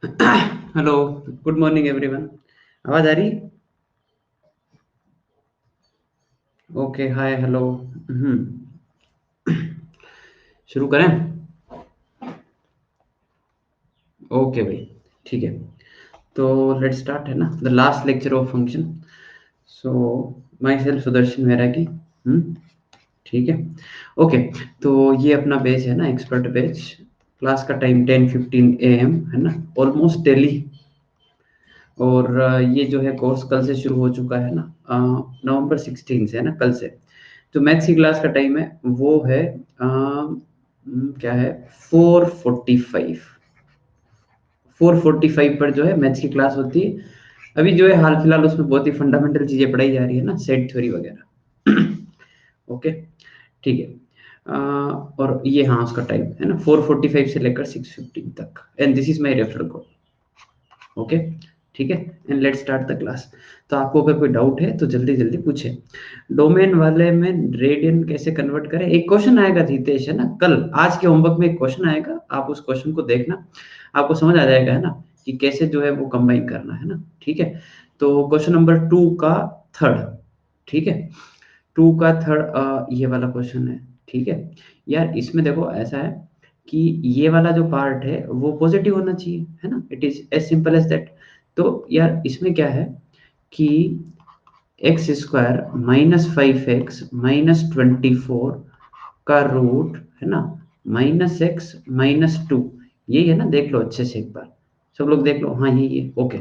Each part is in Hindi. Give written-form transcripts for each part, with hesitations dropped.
Hello, good morning everyone. आवाज आ रही? ओके, हाय, हेलो। शुरू करें? ओके भाई, ठीक है। तो लेट्स स्टार्ट, है ना, the last lecture of function. So myself Sudarshan Vairagi. ठीक है। ओके। तो ये अपना बैच है ना, एक्सपर्ट बैच। क्लास का टाइम 10:15 AM है ना, ऑलमोस्ट डेली। और ये जो है कोर्स कल से शुरू हो चुका है ना, November 16 से, है ना, कल से। जो मैथ्स की क्लास का टाइम है वो है क्या है, 4:45। 4:45 पर जो है मैथ्स की क्लास होती है। अभी जो है हाल फिलहाल उसमें बहुत ही फंडामेंटल चीजें पढ़ाई जा रही है ना, सेट थ्योरी वगैरह। ओके, ठीक है। और ये, हाँ, उसका टाइम है ना, 4:45 से लेकर 6:15 तक, and this is my referral code. Okay, ठीक है। And let's start the class. तो आपको अगर कोई डाउट है तो जल्दी जल्दी पूछे। डोमेन वाले में रेडियन कैसे कन्वर्ट करें, एक क्वेश्चन आएगा हितेश, है ना, कल आज के होमवर्क में एक क्वेश्चन आएगा, आप उस क्वेश्चन को देखना, आपको समझ आ जाएगा, है ना, कि कैसे जो है वो कंबाइन करना है ना। ठीक है। तो क्वेश्चन नंबर 2 का थर्ड, ठीक है, 2 का थर्ड, ये वाला क्वेश्चन है। ठीक है। यार इसमें देखो ऐसा है कि ये वाला जो पार्ट है वो पॉजिटिव होना चाहिए, है ना, it is as simple as that. तो यार इसमें क्या है कि x² - 5x - 24 का रूट, है ना, -x - 2, यही है ना, देख लो अच्छे से एक बार, सब लोग देख लो, हाँ यही है, ओके।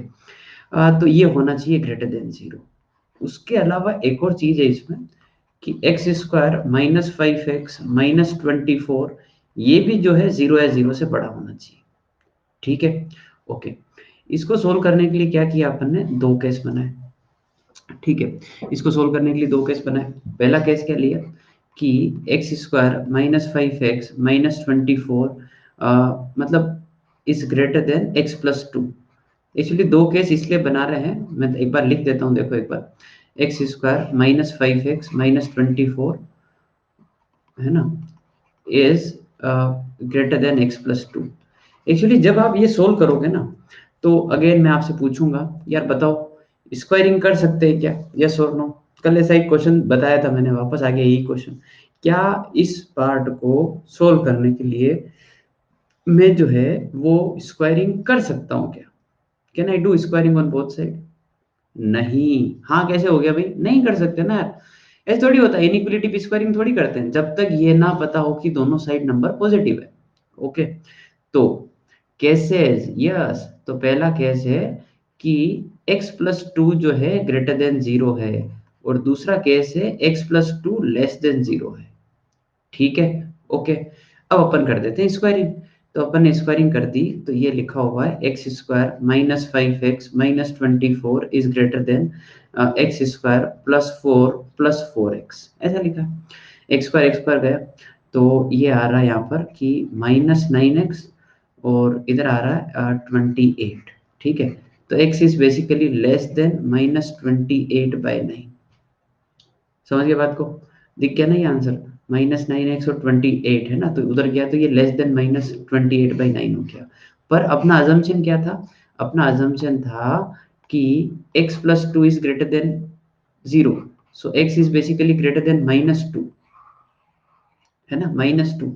तो ये होना चाहिए ग्रेटर देन 0। उसके अलावा एक और चीज है इसमें कि x² - 5x - 24, ये भी जो है 0 या 0 से बड़ा होना चाहिए। ठीक है। ओके। इसको सोल्व करने के लिए क्या किया अपन ने, दो केस बनाए। ठीक है। इसको सोल्व करने के लिए दो केस बनाए। पहला केस क्या लिया कि x² - 5x - 24 मतलब is greater than x+2। Actually दो केस इसलिए बना रहे हैं, मैं एक बार लिख देता हूँ, देखो एक बार। x² - 5x - 24, है ना, is greater than x+2। Actually जब आप ये सोल्व करोगे ना, तो अगेन मैं आपसे पूछूंगा, यार बताओ, स्क्वायरिंग कर सकते हैं क्या, यस और नो। कल ऐसा एक क्वेश्चन बताया था मैंने, वापस आ गया यही क्वेश्चन। क्या इस पार्ट को सोल्व करने के लिए मैं जो है वो स्क्वायरिंग कर सकता हूँ क्या? Can I do squaring on both side? नहीं। हाँ कैसे हो गया भाई, नहीं कर सकते ना यार। ऐसे थोड़ी होता है, इनइक्वालिटी पे स्क्वायरिंग थोड़ी करते हैं जब तक ये ना पता हो कि दोनों साइड नंबर पॉजिटिव है। ओके। तो केसेस, यस, तो पहला केस है कि x+2 जो है ग्रेटर देन 0 है, और दूसरा केस है x+2 लेस देन 0 है। ठीक है। ओके। अब अपन कर देते हैं स्क्वायरिंग। तो अपन ने स्क्वायरिंग कर दी, तो ये लिखा हुआ है x² - 5x - 24 is greater than x² + 4 + 4x, ऐसा लिखा। x² गया, तो ये आ रहा है यहाँ पर कि -9x, और इधर आ रहा है 28। ठीक है। तो x is basically less than -28/9। समझ गए बात को? दिख गया ना ये आंसर, -9x और 28, है ना, तो उधर गया तो ये लेस देन -28/9 हो गया। पर अपना अजम्पशन क्या था? अपना अजम्पशन था कि x+2 is greater than 0, so x is basically greater than -2, है ना, -2।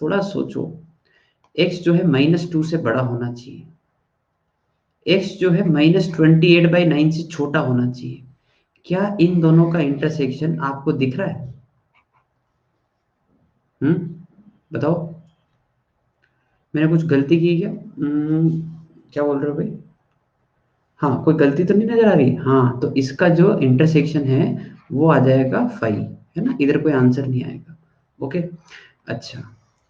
थोड़ा सोचो, x जो है -2 से बड़ा होना चाहिए, x जो है -28/9 से छोटा होना चाहिए। क्या इन दोनों का इंटरसेक्शन आपको दिख रहा है? बताओ, मैंने कुछ गलती की क्या? क्या बोल रहे हो भाई? हाँ, कोई गलती तो नहीं नजर आ रही? हाँ, तो इसका जो इंटरसेक्शन है वो आ जाएगा 5, है ना, इधर कोई आंसर नहीं आएगा। ओके। अच्छा,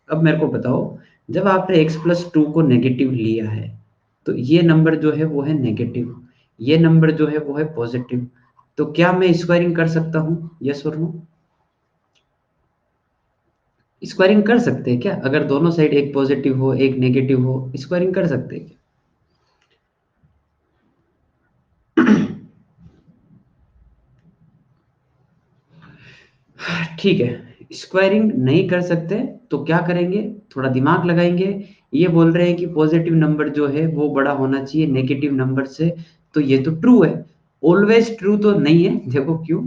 अब मेरे को बताओ, जब आपने x+2 को नेगेटिव लिया है, तो ये नंबर जो है वो है नेगेटिव, ये नंबर जो है वो है पॉजिटिव, तो क्या मैं स्क्वायरिंग कर सकता हूँ, यस और नो? स्क्वायरिंग कर सकते हैं क्या, अगर दोनों साइड एक पॉजिटिव हो एक नेगेटिव हो, स्क्वायरिंग कर सकते हैं क्या? ठीक है। स्क्वायरिंग नहीं कर सकते तो क्या करेंगे, थोड़ा दिमाग लगाएंगे। ये बोल रहे हैं कि पॉजिटिव नंबर जो है वो बड़ा होना चाहिए नेगेटिव नंबर से, तो ये तो ट्रू है। ऑलवेज ट्रू तो नहीं है, देखो क्यों,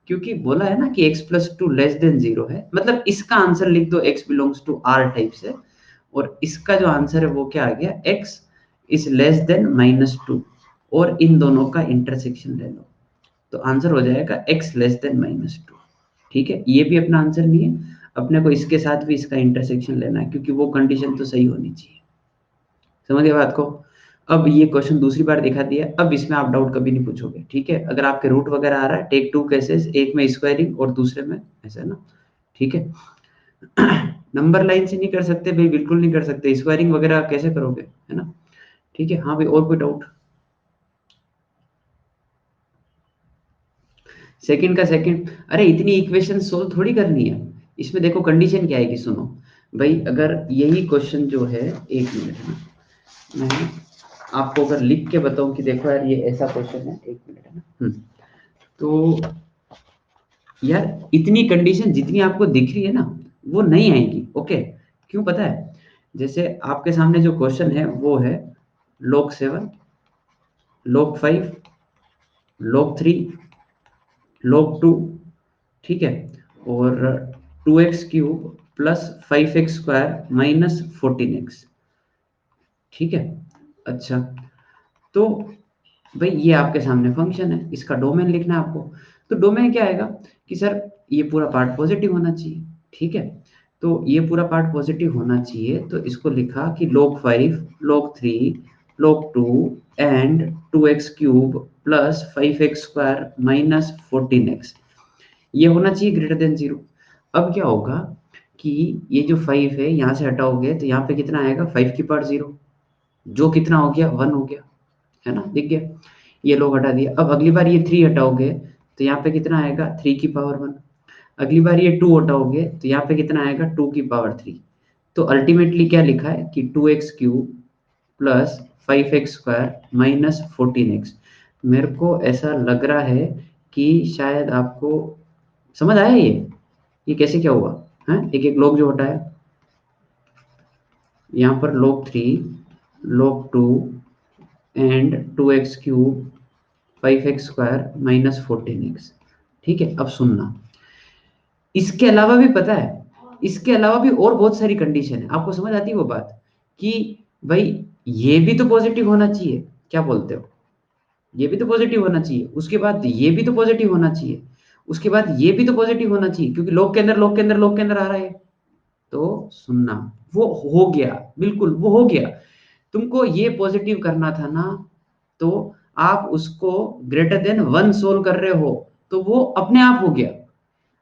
क्योंकि बोला है ना कि x plus two less than zero है, मतलब इसका आंसर लिख दो x belongs to R type से, और इसका जो आंसर है वो क्या आ गया, x इज लेस देन -2, और इन दोनों का इंटरसेक्शन ले लो, तो आंसर हो जाएगा x लेस देन -2। ठीक है, ये भी अपना आंसर नहीं है, अपने को इसके साथ भी इसका इंटरसेक्शन लेना है, क्योंकि वो कंडीशन तो सही होनी चाहिए। समझ गए बात को। अब ये क्वेश्चन दूसरी बार दिखा दिया, अब इसमें आप डाउट कभी नहीं पूछोगे। ठीक है, अगर आपके रूट वगैरह आ रहा है, टेक टू केसेस, एक में स्क्वायरिंग और दूसरे में ऐसा ना। ठीक है। नंबर लाइन से नहीं कर सकते भाई, बिल्कुल नहीं कर सकते, स्क्वायरिंग वगैरह कैसे करोगे, है ना। ठीक है, हाँ भाई, और कोई डाउट। सेकंड का सेकंड, अरे इतनी इक्वेशन सोल्व थोड़ी करनी है, इसमें देखो कंडीशन क्या है कि सुनो भाई, अगर यही क्वेश्चन जो है, एक मिनट है ना, मैं आपको अगर लिख के बताऊं कि देखो यार ये ऐसा क्वेश्चन है, एक मिनट है ना। तो यार इतनी कंडीशन जितनी आपको दिख रही है ना, वो नहीं आएगी। ओके, क्यों पता है, जैसे आपके सामने जो क्वेश्चन है वो है log 7, log 5, log 3, log 2, ठीक है, और 2x³ plus 5x² minus 14x। ठीक है, अच्छा, तो भाई ये आपके सामने फंक्शन है, इसका डोमेन लिखना है आपको। तो डोमेन क्या आएगा कि सर ये पूरा पार्ट पॉजिटिव होना चाहिए। ठीक है, तो ये पूरा पार्ट पॉजिटिव होना चाहिए, तो इसको लिखा कि log 5, log 3, log 2 and 2x³ plus 5x² minus 14x, ये होना चाहिए ग्रेटर देन जीरो। अब क्या होगा कि ये जो 5 है यहाँ से हटाओगे तो यहाँ पे कितना आएगा, 5 की पावर 0, जो कितना हो गया, 1 हो गया, है ना, दिख गया। ये लोग हटा दिया। अब अगली बार ये 3 हटाओगे तो यहाँ पे कितना आएगा, 3 की पावर 1। अगली बार ये 2 हटाओगे तो यहाँ पे कितना आएगा, 2 की पावर 3। तो अल्टीमेटली क्या लिखा है कि 2x³ plus 5x² minus 14x। मेरे को ऐसा लग रहा है कि शायद आपको समझ आया ये कैसे क्या हुआ है, एक एक log जो हटाया, यहाँ पर log 3, log 2 and 2x³ 5x² minus 14x। ठीक है, अब सुनना, इसके अलावा भी पता है, इसके अलावा भी और बहुत सारी कंडीशन है, आपको समझ आती है वो बात कि भाई ये भी तो पॉजिटिव होना चाहिए, क्या बोलते हो, ये भी तो पॉजिटिव होना चाहिए, उसके बाद ये भी तो पॉजिटिव होना चाहिए, उसके बाद ये भी तो पॉजिटिव होना चाहिए, क्योंकि लॉग के अंदर लॉग के अंदर लॉग के अंदर आ रहा है। तो सुनना, वो हो गया, बिल्कुल वो हो गया, तुमको ये पॉजिटिव करना था ना, तो आप उसको ग्रेटर देन 1 सोल्व कर रहे हो, तो वो अपने आप हो गया।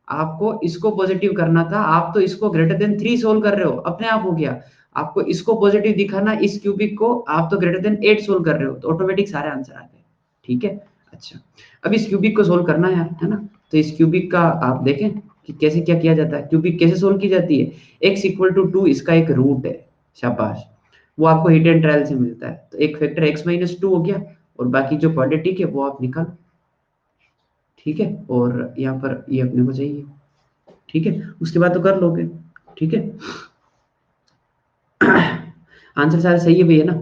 आपको इसको पॉजिटिव करना था, आप तो इसको ग्रेटर देन 3 सोल्व कर रहे हो, अपने आप हो गया। आपको इसको पॉजिटिव दिखाना, इस क्यूबिक को, आप तो ग्रेटर देन 8 सोल्व कर रहे हो, तो ऑटोमेटिक सारे आंसर आ गए। ठीक है, अच्छा, अब इस क्यूबिक को सोल्व करना है यार, है ना। तो इस क्यूबिक का आप देखें कि कैसे क्या किया जाता है, क्यूबिक कैसे सोल्व की जाती है। x इक्वल टू 2 इसका एक रूट है, शाबाश, वो आपको हिट एंड ट्रायल से मिलता है, तो एक फैक्टर x-2 हो गया, और बाकी जो क्वाड्रेटिक है वो आप निकालो। ठीक है, और यहाँ पर ये अपने को चाहिए। ठीक है, उसके बाद तो कर लोगे। ठीक है, आंसर सारे सही है भैया ना।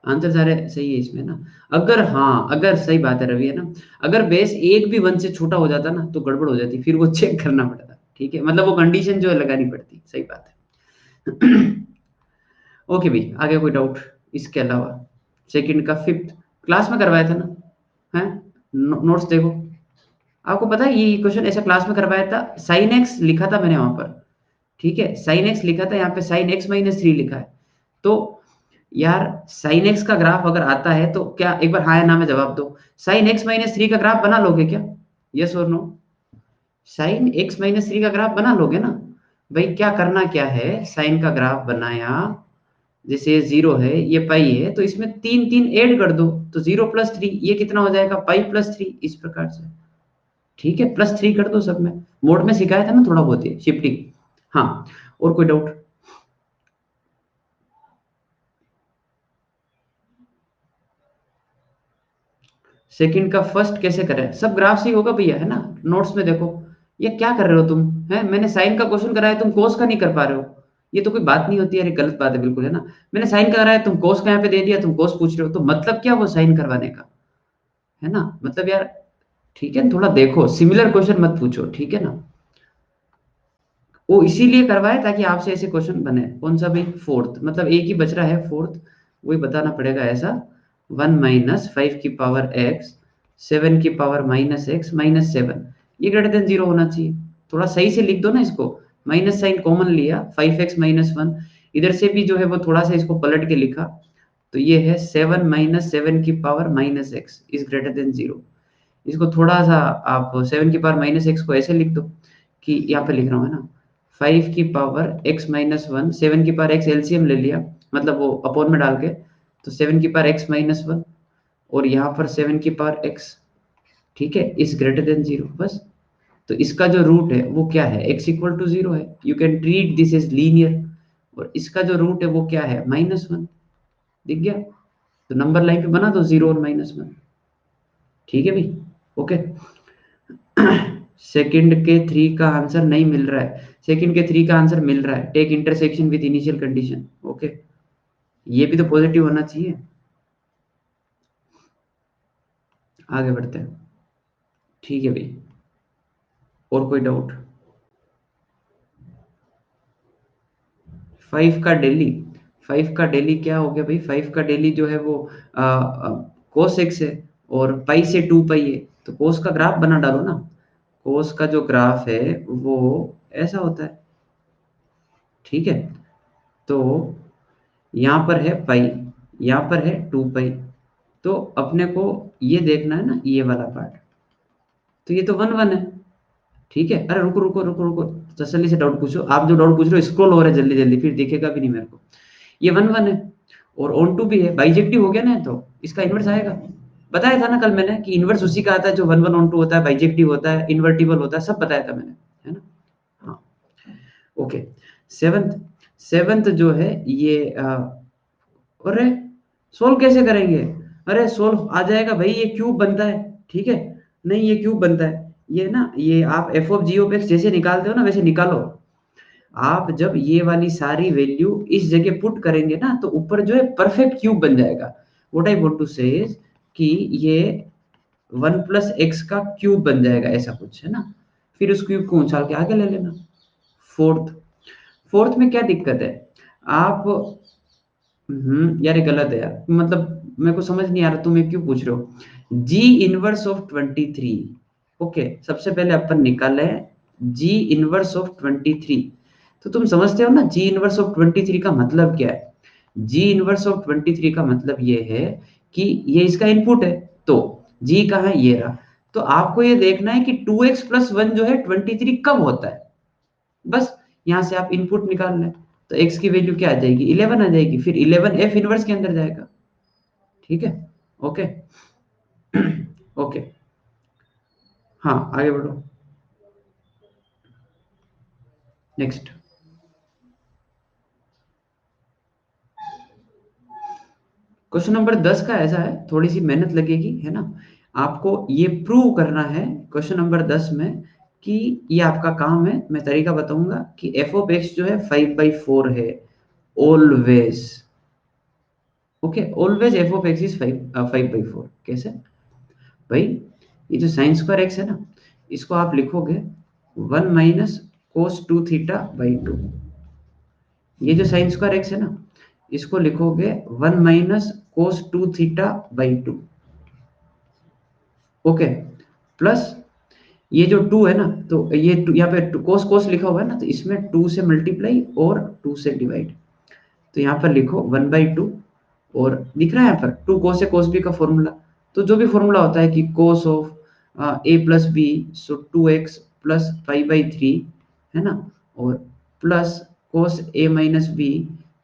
आंसर सारे सही है इसमें ना। अगर हाँ, अगर सही बात है रवि, है ना, अगर बेस एक भी 1 से छोटा हो जाता ना तो गड़बड़ हो जाती, फिर वो चेक करना पड़ता। ठीक है, मतलब वो कंडीशन जो है लगानी पड़ती, सही बात है। ओके भाई, आगे कोई डाउट इसके अलावा। सेकंड का फिफ्थ क्लास में करवाया था ना, है, नोट्स देखो। आपको पता है ये क्वेश्चन ऐसा क्लास में करवाया था, साइन एक्स लिखा था मैंने वहां पर। ठीक है, साइन एक्स लिखा था, यहाँ पे साइन x-3 लिखा है। तो यार साइन एक्स का ग्राफ अगर आता है तो क्या, एक बार हाँ या ना में जवाब दो, साइन x-3 का ग्राफ बना लोगे क्या, यस और नो। साइन x-3 का ग्राफ बना लोगे ना। भाई क्या करना क्या है, साइन का ग्राफ बनाया, जैसे ये 0 है, ये पाई है, तो इसमें 3 3 ऐड कर दो, तो 0 + 3 ये कितना हो जाएगा, पाई + 3, इस प्रकार से। ठीक है, +3 कर दो सब में, मोड में सिखाया था ना थोड़ा बहुत ही शिफ्टिंग। हाँ, और कोई डाउट। सेकंड का फर्स्ट कैसे करें, सब ग्राफ से ही होगा भैया, है ना, नोट्स में देखो। ये क्या कर रहे हो तुम? है, मैंने साइन का क्वेश्चन कराया, तुम कोस का नहीं कर पा रहे हो। ये तो कोई बात नहीं होती यार, ये गलत बात है बिल्कुल, है ना। मैंने साइन कराया, तुम कोस का यहाँ पे दे दिया, तुम कोस पूछ रहे हो, तो मतलब क्या वो साइन करवाने का, है ना, मतलब यार। ठीक है, थोड़ा देखो, सिमिलर क्वेश्चन मत पूछो, ठीक है ना। वो इसीलिए करवाए ताकि आपसे ऐसे क्वेश्चन बने। कौन सा भाई? फोर्थ, मतलब एक ही बच रहा है फोर्थ, वही बताना पड़ेगा ऐसा। 1 - 5 की पावर x, 7 की पावर -x -7, ये ग्रेटर देन 0 होना चाहिए। थोड़ा सही से लिख दो ना इसको। माइनस साइन कॉमन लिया, 5x - 1, इधर से भी जो है वो थोड़ा सा इसको पलट के लिखा, तो ये है 7 - 7 की power -x is greater than 0। इसको थोड़ा सा आप 7 की पावर -x को ऐसे लिख दो कि यहाँ पे लिख रहा हूँ, है ना, 5 की पावर x - 1, 7 की पावर x एलसीएम ले लिया, मतलब वो अपॉन में डाल के, तो 7 की पावर x - 1, और यहाँ पर 7 की पावर x, ठीक है, इज ग्रेटर देन 0, बस। तो इसका जो रूट है वो क्या है? x = 0 है, you can treat this as linear. और इसका जो रूट है वो क्या है? -1। दिख गया? तो नंबर लाइन पे बना दो 0 और -1। ठीक है भाई, ओके। सेकंड के 3 का आंसर नहीं मिल रहा है, सेकंड के 3 का आंसर मिल रहा है, take intersection with initial condition, okay. ये भी तो पॉजिटिव होना चाहिए। आगे बढ़ते हैं, ठीक है भाई। और कोई डाउट? 5 का डेली क्या हो गया भाई? 5 का डेली जो है वो कोस एक्स है, और पाई से 2 पाई है, तो कोस का ग्राफ बना डालो ना। कोस का जो ग्राफ है वो ऐसा होता है, ठीक है। तो यहाँ पर है पाई, यहाँ पर है 2 पाई, तो अपने को ये देखना है ना, ये वाला पार्ट, तो ये तो 1 1 है, ठीक है। अरे रुको रुको रुको रुको, तसल्ली से डाउट पूछो, आप जो डाउट पूछ रहे हो स्क्रॉल हो रहा है जल्दी जल्दी, फिर दिखेगा भी नहीं मेरे को। ये 1 1 है, और ऑन टू भी है, बाइजेक्टिव हो गया ना, तो इसका इन्वर्स आएगा। बताया था ना कल मैंने कि इन्वर्स उसी का आता है जो 1 1 ऑन टू होता है, बाइजेक्टिव होता है, इन्वर्टिबल होता है, सब बताया था मैंने, है ना। हाँ, ओके। सेवंथ, सेवंथ जो है ये अरे सोल्व कैसे करेंगे? अरे सोल्व आ जाएगा भाई, ये क्यूब बनता है, ठीक है। नहीं, ये क्यूब बनता है, ये ना, ये आप f of g of x जैसे निकालते हो ना वैसे निकालो। आप जब ये वाली सारी वैल्यू इस जगह पुट करेंगे ना, तो ऊपर जो है परफेक्ट क्यूब बन जाएगा। व्हाट आई वांट टू से कि ये 1 + x का क्यूब बन जाएगा, ऐसा कुछ है ना। फिर उस क्यूब को उछाल के आगे ले लेना। फोर्थ, फोर्थ में क्या दिक्कत है? आप यार ये गलत है यार, मतलब मेरे को समझ नहीं आ रहा तुम ये क्यों पूछ रहे हो। जी इनवर्स ऑफ 23, ओके, सबसे पहले अपन निकाले जी इनवर्स ऑफ 23। तो तुम समझते हो ना जी इनवर्स ऑफ 23 का मतलब क्या है? जी इनवर्स ऑफ 23 का मतलब ये है कि ये इसका इनपुट है, तो जी कहाँ है? ये रहा। तो आपको ये देखना है कि 2x + 1 जो है 23 कब होता है, बस। यहाँ से आप इनपुट निकाल लें, तो x की वैल्यू क्या आ जाएगी? 11 आ जाएगी, फिर 11 एफ इनवर्स के अंदर जाएगा, ठीक है, ओके। ओके, हाँ आगे बढ़ो, नेक्स्ट। क्वेश्चन नंबर 10 का ऐसा है, थोड़ी सी मेहनत लगेगी, है ना। आपको ये प्रूव करना है क्वेश्चन नंबर 10 में कि ये आपका काम है। मैं तरीका बताऊंगा कि एफ ऑफ एक्स जो है 5/4 है, always, okay, always F of x is 5/4। कैसे भाई? ये जो साइन स्क्वायर एक्स है ना, इसको आप लिखोगे 1 - cos 2 थीटा/2। ये जो साइन स्क्वायर एक्स है ना, इसको लिखोगे 1 - cos 2 थीटा/2, ओके। प्लस ये जो 2 है ना, तो ये यहाँ पे कोस कोस लिखा हुआ है ना, तो इसमें 2 से मल्टीप्लाई और 2 से डिवाइड, तो यहाँ पर लिखो 1/2, और दिख रहा है यहाँ पर 2 cos ए cos b का फॉर्मूला। तो जो भी फॉर्मूला होता है कि cos of a + b, so 2x + 5/3, है ना, और प्लस cos a - b,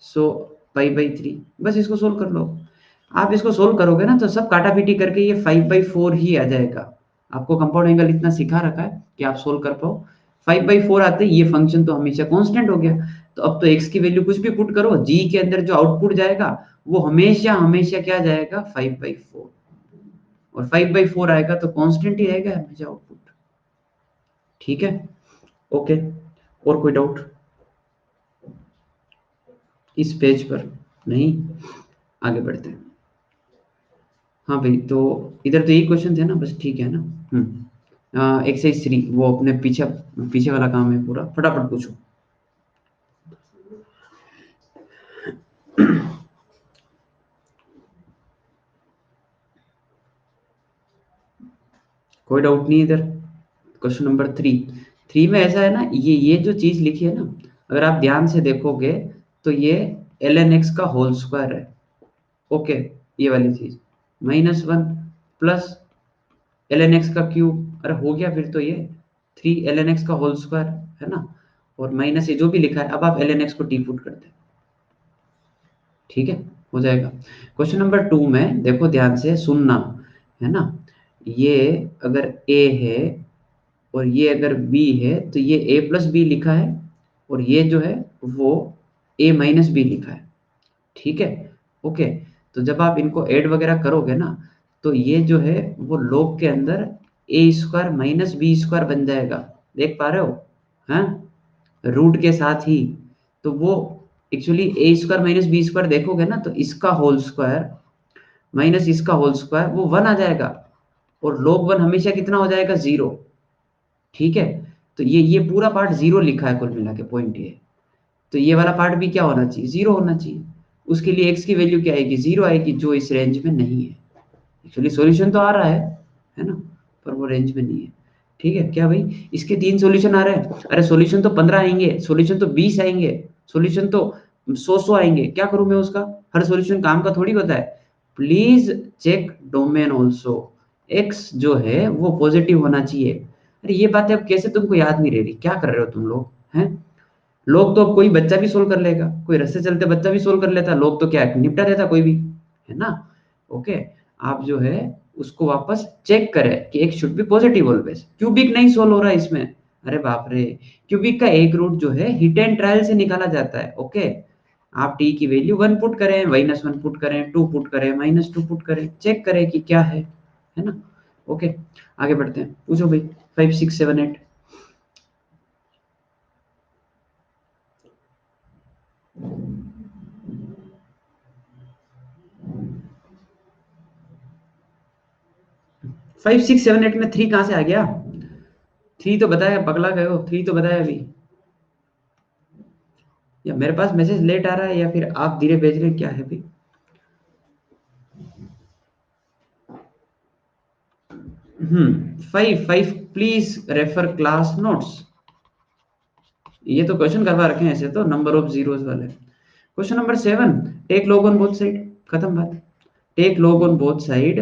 सो π/3, बस इसको सोल्व कर लो। आप इसको सोल्व करोगे ना, तो सब काटा पीटी करके ये 5/4 ही आ जाएगा। आपको कंपाउंड एंगल इतना सिखा रखा है कि आप सोल्व कर पाओ। 5/4 आते ही ये फंक्शन तो हमेशा कांस्टेंट हो गया। तो अब तो x की वैल्यू कुछ भी पुट करो, g के अंदर जो आउटपुट जाएगा वो हमेशा हमेशा क्या जाएगा? 5/4, और 5/4 आएगा तो कांस्टेंट ही रहेगा हमेशा आउटपुट, ठीक है, ओके। और कोई डाउट इस पेज पर? नहीं, आगे बढ़ते हैं। हाँ भाई, तो इधर तो यही क्वेश्चन थे ना, बस ठीक है ना। एक्सरसाइज 3 वो अपने पीछे पीछे वाला काम है पूरा, फटाफट पूछो। कोई डाउट नहीं इधर। क्वेश्चन नंबर 3 में ऐसा है ना, ये जो चीज लिखी है ना, अगर आप ध्यान से देखोगे तो ये ln x का होल स्क्वायर है। ओके, ये वाली चीज -1 प्लस ln x का क्यूब, अरे हो गया फिर तो ये 3 ln x का होल स्क्वायर है ना, और माइनस ये जो भी लिखा है, अब आप ln x को टी पुट करते हैं, ठीक है, हो जाएगा। क्वेश्चन नंबर 2 में देखो ध्यान से सुनना, है ना, ये अगर a है और ये अगर b है तो ये a प्लस बी लिखा है, और ये जो है वो a माइनस बी लिखा है, ठीक है, ओके। तो जब आप इनको ऐड वगैरह करोगे ना, तो ये जो है वो log के अंदर a square minus b square बन जाएगा, देख पा रहे हो, हैं, रूट के साथ ही। तो वो actually a square minus b square देखोगे ना, तो इसका होल स्क्वायर माइनस इसका होल स्क्वायर वो 1 आ जाएगा, और log 1 हमेशा कितना हो जाएगा, 0, ठीक है। तो ये पूरा पार्ट 0 लिखा है कुल मिला के, पॉइंट ये। तो ये वाला पार्ट भी क्या होना चाहिए, 0 होना चाहिए। उसके लिए x की वैल्यू क्या आएगी, 0 आएगी, जो इस रेंज में नहीं है। एक्चुअली सॉल्यूशन तो आ रहा है ना, पर वो रेंज में नहीं है, ठीक है। क्या भाई, इसके 3 सॉल्यूशन आ रहे हैं, अरे सॉल्यूशन तो 15 आएंगे, सॉल्यूशन तो 20 आएंगे, सॉल्यूशन तो 100 आएंगे, क्या करूं मैं उसका, हर सॉल्यूशन काम का थोड़ी होता है। Please check domain also, x जो है वो पॉजिटिव होना चाहिए। अरे ये बातें अब कैसे तुमको याद नहीं रह रही, क्या कर रहे हो तुम लोग हैं। लोग तो अब कोई बच्चा भी सोल्व कर लेगा, कोई रास्ते चलते बच्चा भी सोल्व कर लेता, लोग तो क्या निपटा देता कोई भी, है ना, ओके। आप जो है उसको वापस चेक करें कि एक should be positive always. Cubic नहीं सोल्व हो रहा है इसमें, अरे बाप रे, क्यूबिक का एक रूट जो है हिट एंड ट्रायल से निकाला जाता है, ओके। आप टी की वैल्यू 1 पुट करें, -1 पुट करें, 2 पुट करें, -2 पुट करें, चेक करें कि क्या है ना, ओके। आगे बढ़ते हैं, पूछो भाई 5 6 7 8। 5 6 7 8 में 3 कहाँ से आ गया, 3 तो बताया, पगला गए हो, 3 तो बताया अभी। या मेरे पास मैसेज लेट आ रहा है, या फिर आप धीरे भेज रहे हैं, क्या है भाई। 5 प्लीज रेफर क्लास नोट्स। ये तो क्वेश्चन करवा रखे हैं ऐसे तो, नंबर ऑफ जीरोस वाले। Question number 7, take log on both side, खत्म बात। Take log on both side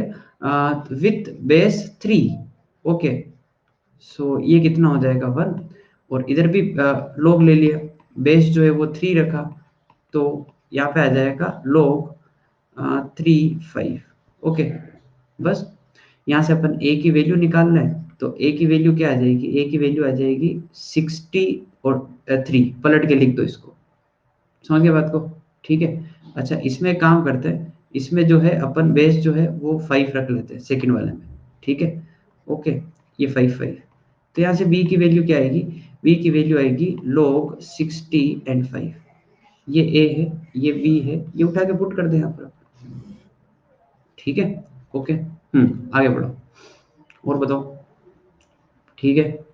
with base 3, okay. So ये कितना हो जाएगा 1, और इधर भी लॉग ले लिया, बेस जो है वो 3 रखा, तो यहाँ पे आ जाएगा लॉग 3 5, ओके। बस यहाँ से अपन a की वैल्यू निकालना है, तो a की वैल्यू क्या आ जाएगी, a की वैल्यू आ जाएगी 60 और 3, पलट के लिख दो इसको, समझ गए बात को, ठीक है। अच्छा, इसमें एक काम करते हैं, इसमें जो है अपन बेस जो है वो 5 रख लेते हैं सेकंड वाले में, ठीक है, ओके। ये 5 तो यहाँ से b की वैल्यू क्या आएगी, b की वैल्यू आएगी log 60 एंड 5, ये a है, ये b है, ये उठा के पुट कर दे यहाँ पर, ठीक है, ओके। आगे बढ़ो, और बताओ, ठीक है,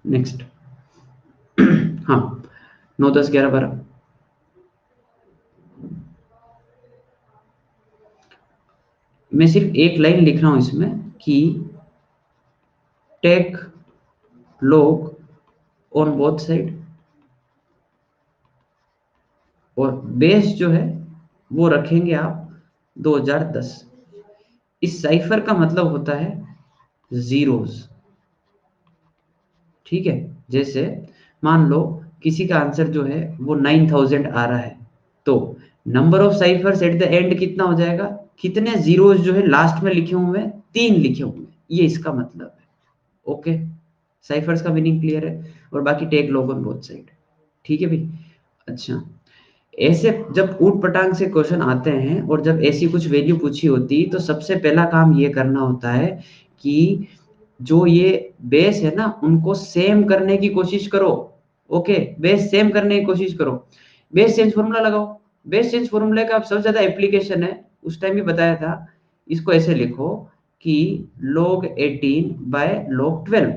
नेक्स्ट। हाँ, 9 10 11 12, मैं सिर्फ एक लाइन लिख रहा हूं इसमें कि take log on both side, और बेस जो है वो रखेंगे आप 2010। इस साइफर का मतलब होता है जीरोस, ठीक है। जैसे मान लो किसी का आंसर जो है वो 9000 आ रहा है, तो number of cyphers at the end कितना हो जाएगा, कितने जीरोस जो है लास्ट में लिखे हुए हैं, 3 लिखे हुए हैं, ये इसका मतलब है, ओके। साइफर्स का मीनिंग क्लियर है, और बाकी take log on both side, ठीक है भाई। अच्छा, ऐसे जब ऊट पटांग से क्वेश्चन आते हैं और जब ऐसी कुछ वैल्यू पूछी होती, तो सबसे पहला काम ये करना होता है कि जो ये बेस है ना उनको सेम करने की कोशिश करो। ओके, बेस सेम करने की कोशिश करो। बेस चेंज फॉर्मूला लगाओ। बेस चेंज फॉर्मूले का सबसे ज्यादा एप्लीकेशन है, उस टाइम भी बताया था। इसको ऐसे लिखो कि log 18 बाय log 12।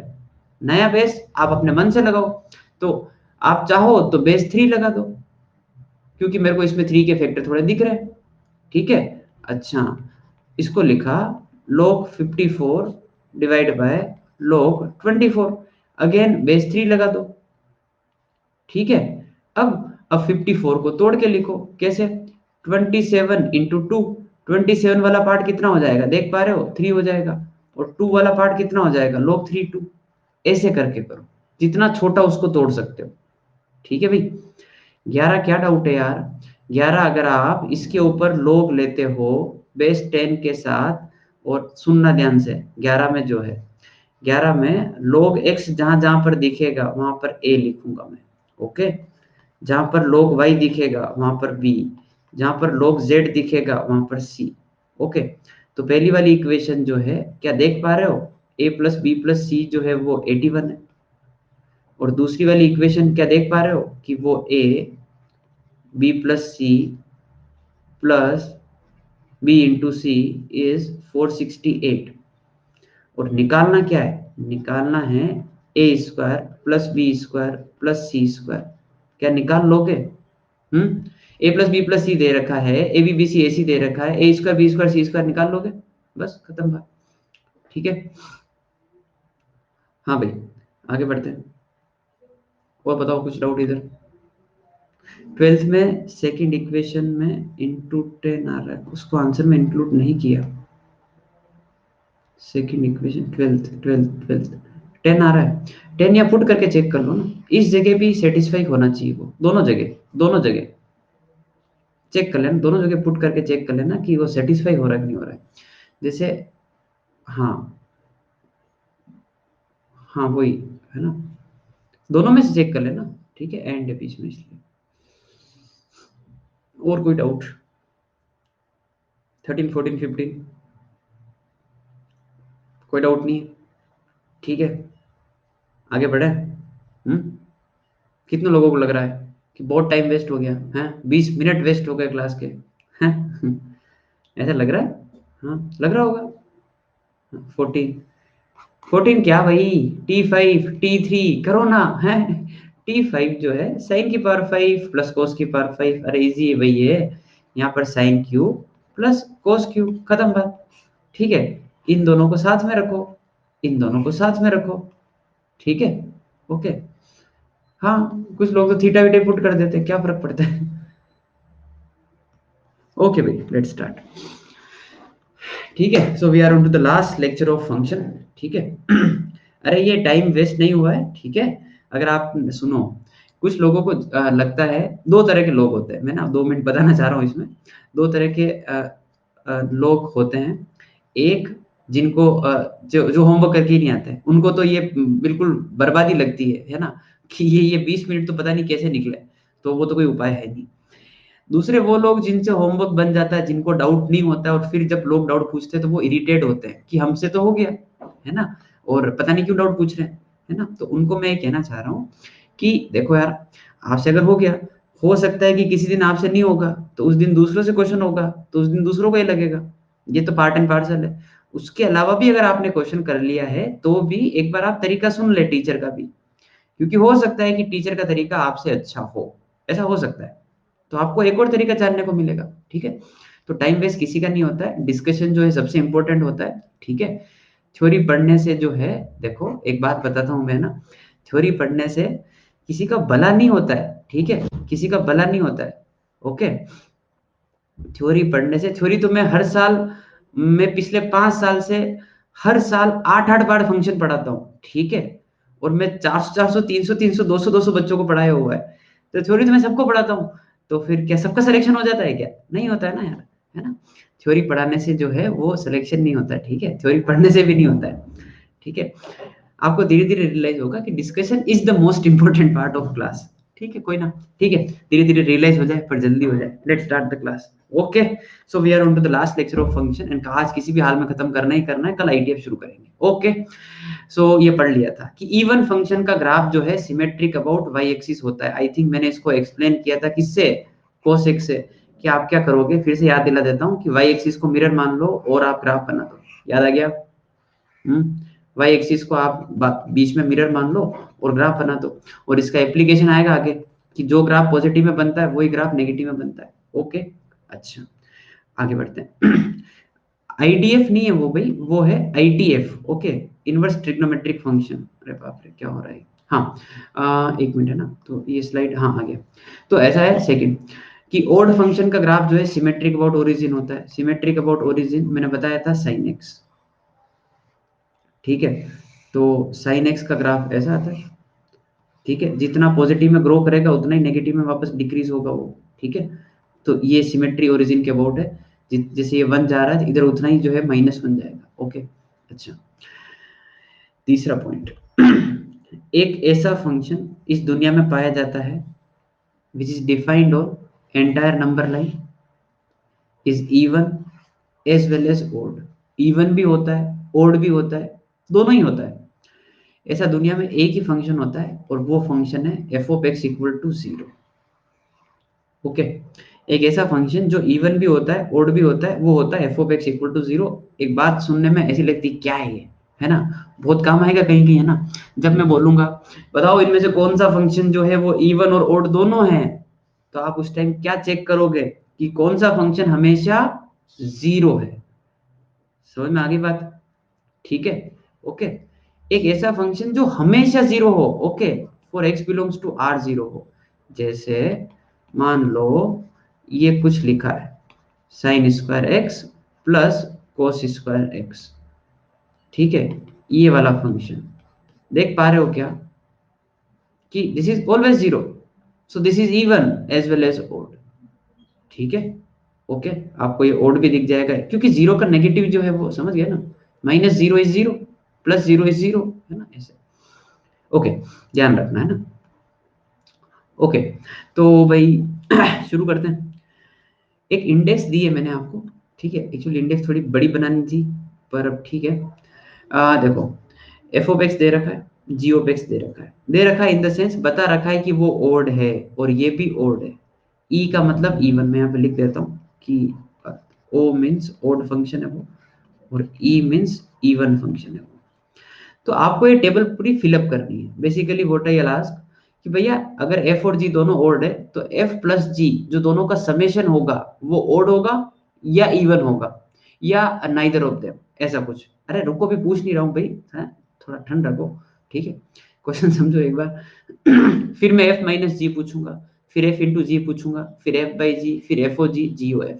नया बेस आप अपने मन से लगाओ। तो आप चाहो तो बेस 3 लगा दो, क्योंकि मेरे को इसमें 3 के फैक्टर थोड़े दिख रहे हैं। ठीक है, अच्छा, इसको लिखा log 54 divide by log 24। Again base 3 लगा दो। ठीक है, अब 54 को तोड़ के लिखो। कैसे? 27 इंटू 2। 27 वाला पार्ट कितना हो जाएगा, देख पा रहे हो? 3 हो जाएगा। और 2 वाला पार्ट कितना हो जाएगा, log 3 2। ऐसे करके करो, जितना छोटा उसको तोड़ सकते हो। ठीक है भाई। 11 क्या डाउट है यार? 11 अगर आप इसके ऊपर log लेते हो बेस 10 के साथ, और सुनना ध्यान से, 11 में जो है, 11 में log x जहां जहां पर दिखेगा वहां पर a लिखूंगा मैं। ओके, जहां पर log y दिखेगा वहां पर b, जहां पर log z दिखेगा वहां पर c। ओके, तो पहली वाली इक्वेशन जो है, क्या देख पा रहे हो? a प्लस बी प्लस सी जो है वो 81 है। और दूसरी वाली इक्वेशन क्या देख पा रहे हो कि वो a b plus c plus b into c is 468। और निकालना क्या है? निकालना है a square plus b square plus c square. क्या निकाल लोगे? A plus b plus c दे रखा है, ए बी बी सी ए सी दे रखा है, a square B square C square निकाल लोगे, बस खत्म बात। ठीक है, हाँ भाई, आगे बढ़ते हैं। और बताओ कुछ डाउट इधर? 12th में सेकंड इक्वेशन में इंटू 10 आ रहा है, उसको आंसर में इंक्लूड नहीं किया। सेकंड इक्वेशन 12th 10 आ रहा है। 10 या पुट करके चेक कर लो ना, इस जगह भी सेटिस्फाई होना चाहिए वो, दोनों जगह, दोनों जगह चेक कर लेना, दोनों जगह पुट करके चेक कर लेना कि वो सेटिस्फाई हो रहा है कि नहीं हो रहा है। जैसे, हाँ, हाँ वही है ना, दोनों में से चेक कर लेना। ठीक है, एंड है बीच में इसलिए। और कोई डाउट? 13 14 15 कोई डाउट नहीं है? ठीक है, आगे बढ़े। कितने लोगों को लग रहा है कि बहुत टाइम वेस्ट हो गया है? 20 मिनट वेस्ट हो गए क्लास के हैं? ऐसा लग रहा है? हाँ, लग रहा होगा। 14 14 क्या भाई, T5 T3 करो ना है। T5 जो है साइन की पावर 5 प्लस कोस की पावर 5। अरे इजी है भाई ये, यहाँ पर sine cube plus cos cube, खत्म बात। ठीक है, इन दोनों को साथ में रखो, इन दोनों को साथ में रखो। ठीक है, ओके। हाँ, कुछ लोग तो थीटा वीटा पुट कर देते हैं, क्या फर्क पड़ता है। ओके भाई, लेट्स स्टार्ट। ठीक है, so we are on to the last lecture of function. ठीक है। अरे ये टाइम वेस्ट नहीं हुआ है, ठीक है। अगर आप सुनो, कुछ लोगों को लगता है, दो तरह के लोग होते हैं, मैं ना 2 मिनट बताना चाह रहा हूँ इसमें। दो तरह के लोग होते हैं। एक, जिनको जो जो होमवर्क करके ही नहीं आते, उनको तो ये बिल्कुल बर्बादी लगती है ना, कि ये 20 मिनट तो पता नहीं कैसे निकले, तो वो तो कोई उपाय है नहीं। दूसरे वो लोग जिनसे होमवर्क बन जाता है, जिनको डाउट नहीं होता है, और फिर जब लोग डाउट पूछते हैं तो वो इरिटेट होते हैं कि हमसे तो हो गया है ना, और पता नहीं क्यों डाउट पूछ रहे हैं, है ना। तो उनको मैं ये कहना चाह रहा हूँ कि देखो यार, आपसे अगर हो गया, हो सकता है कि किसी दिन आपसे नहीं होगा, तो उस दिन दूसरों से क्वेश्चन होगा, तो उस दिन दूसरों को ये लगेगा। ये तो पार्ट एंड पार्सल है। उसके अलावा भी अगर आपने क्वेश्चन कर लिया है तो भी एक बार आप तरीका सुन ले टीचर का भी, क्योंकि हो सकता है कि टीचर का तरीका आपसे अच्छा हो, ऐसा हो सकता है। तो आपको एक और तरीका जानने को मिलेगा। ठीक है, तो टाइम वेस्ट किसी का नहीं होता है, डिस्कशन जो है सबसे इंपॉर्टेंट होता है। ठीक है, थ्योरी पढ़ने से जो है, देखो एक बात बताता हूं मैं ना, थ्योरी पढ़ने से किसी का भला नहीं होता है। ठीक है, किसी का भला नहीं होता है। ओके, थ्योरी पढ़ने से, थ्योरी तो मैं हर साल, मैं पिछले 5 साल से हर साल 8 8 बार फंक्शन पढ़ाता हूँ। ठीक है, और मैं 400 400 300 300 200 200 बच्चों को पढ़ाया हुआ है। तो थ्योरी तो मैं सबको पढ़ाता हूँ, तो फिर क्या सबका सिलेक्शन हो जाता है क्या? नहीं होता है ना यार, है ना। थ्योरी पढ़ाने से जो है वो सिलेक्शन नहीं होता है। ठीक है, थ्योरी पढ़ने से भी नहीं होता है। ठीक है, आपको धीरे धीरे रियलाइज होगा कि discussion is the most important part of class. ठीक है, कोई ना, ठीक है, धीरे धीरे रियलाइज हो जाए, पर जल्दी हो जाए। Let's start the class. Okay, so we are on to the last lecture of function, and आज किसी भी हाल में खत्म करना ही करना है, कल आईटीएफ शुरू करेंगे। ओके, सो ये पढ़ लिया था कि इवन फंक्शन का ग्राफ जो है सिमेट्रिक अबाउट वाई एक्सिस होता है। आई थिंक मैंने इसको एक्सप्लेन किया था किससे, कोसेक से, कि आप क्या करोगे, फिर से याद दिला देता हूँ कि वाई एक्सिस को मिरर मान लो और आप ग्राफ बना दो। याद आ गया? वाई एक्सिस को आप बीच में मिरर मान लो और ग्राफ बना दो, और इसका एप्लीकेशन आएगा आगे कि जो ग्राफ पॉजिटिव में बनता है वही ग्राफ नेगेटिव में बनता है। ओके, अच्छा आगे बढ़ते हैं। आईडीएफ नहीं है वो भाई, वो है ITF. Okay, inverse trigonometric function. अरे बाप रे क्या हो रहा है। हाँ, एक मिनट है ना, तो ये स्लाइड हाँ आ गया। तो ऐसा है सेकंड कि ओड फंक्शन का ग्राफ जो है सिमेट्रिक अबाउट ओरिजिन होता है। सिमेट्रिक अबाउट ओरिजिन मैंने बताया था साइन एक्स, ठीक है। तो साइन एक्स का ग्राफ ऐसा आता है, ठीक है। जितना पॉजिटिव में ग्रो करेगा उतना ही नेगेटिव में वापस डिक्रीज होगा वो, ठीक है। तो ये सिमेट्री ओरिजिन के अबाउट है। जैसे ये 1 जा रहा है इधर उतना ही जो है -1 जाएगा। ओके, अच्छा तीसरा पॉइंट। एक ऐसा फंक्शन इस दुनिया में पाया जाता है which is defined on entire number line is even as well as odd. Even भी होता है, ओड भी होता है, दोनों ही होता है। ऐसा दुनिया में एक ही फंक्शन होता है और वो फंक्शन है f of x equal to 0। Okay, एक ऐसा फंक्शन जो इवन भी होता है ओड भी होता है, वो होता है f of x equal to 0। एक बात सुनने में ऐसी लगती क्या है ये, है ना, बहुत काम आएगा कहीं कहीं, है ना। जब मैं बोलूंगा बताओ इनमें से कौन सा फंक्शन जो है वो इवन और ओड दोनों है, तो आप उस टाइम क्या चेक करोगे कि कौन सा फंक्शन हमेशा 0 है। समझ में आ गई बात? ठीक है, ओके। एक ऐसा फंक्शन जो हमेशा 0 हो, okay, for x belongs to R 0 हो। जैसे मान लो ये कुछ लिखा है sine square x plus cos square x, ठीक है। ये वाला फंक्शन देख पा रहे हो क्या कि this is always 0, so this is even as well as odd, ठीक है। ओके, आपको ये ओड भी दिख जाएगा क्योंकि 0 का नेगेटिव जो है वो समझ गया ना, -0 इज 0, +0 इज 0, है ना, ऐसे। ओके, ध्यान रखना है ना। ओके, तो भाई शुरू करते हैं। एक इंडेक्स दी है मैंने आपको, ठीक है। एक्चुअली इंडेक्स थोड़ी बड़ी बनानी थी पर अब ठीक है। देखो एफ ऑफ एक्स दे रखा है, जी ऑफ एक्स दे रखा है इन द सेंस बता रखा है कि वो ओड है और ये भी ओड है। ई का मतलब इवन, मैं यहाँ पे लिख देता हूँ कि ओ मीन्स ओड फंक्शन है वो, और ई मीन्स इवन फंक्शन है वो। तो आपको ये टेबल पूरी फिलअप करनी है। बेसिकली व्हाट आई आस्क कि भैया अगर एफ और जी दोनों ओड है तो एफ प्लस जी जो दोनों का समेशन होगा वो ओड होगा या इवन होगा या नाइदर ऑफ देम, ऐसा कुछ। अरे रुको भी पूछ नहीं रहा हूँ भाई, है थोड़ा ठंड रखो, ठीक है। क्वेश्चन समझो एक बार। फिर मैं एफ माइनस जी पूछूंगा, फिर एफ इंटू जी पूछूंगा, फिर एफ बाई जी, फिर एफ ओ जी, जी ओ एफ,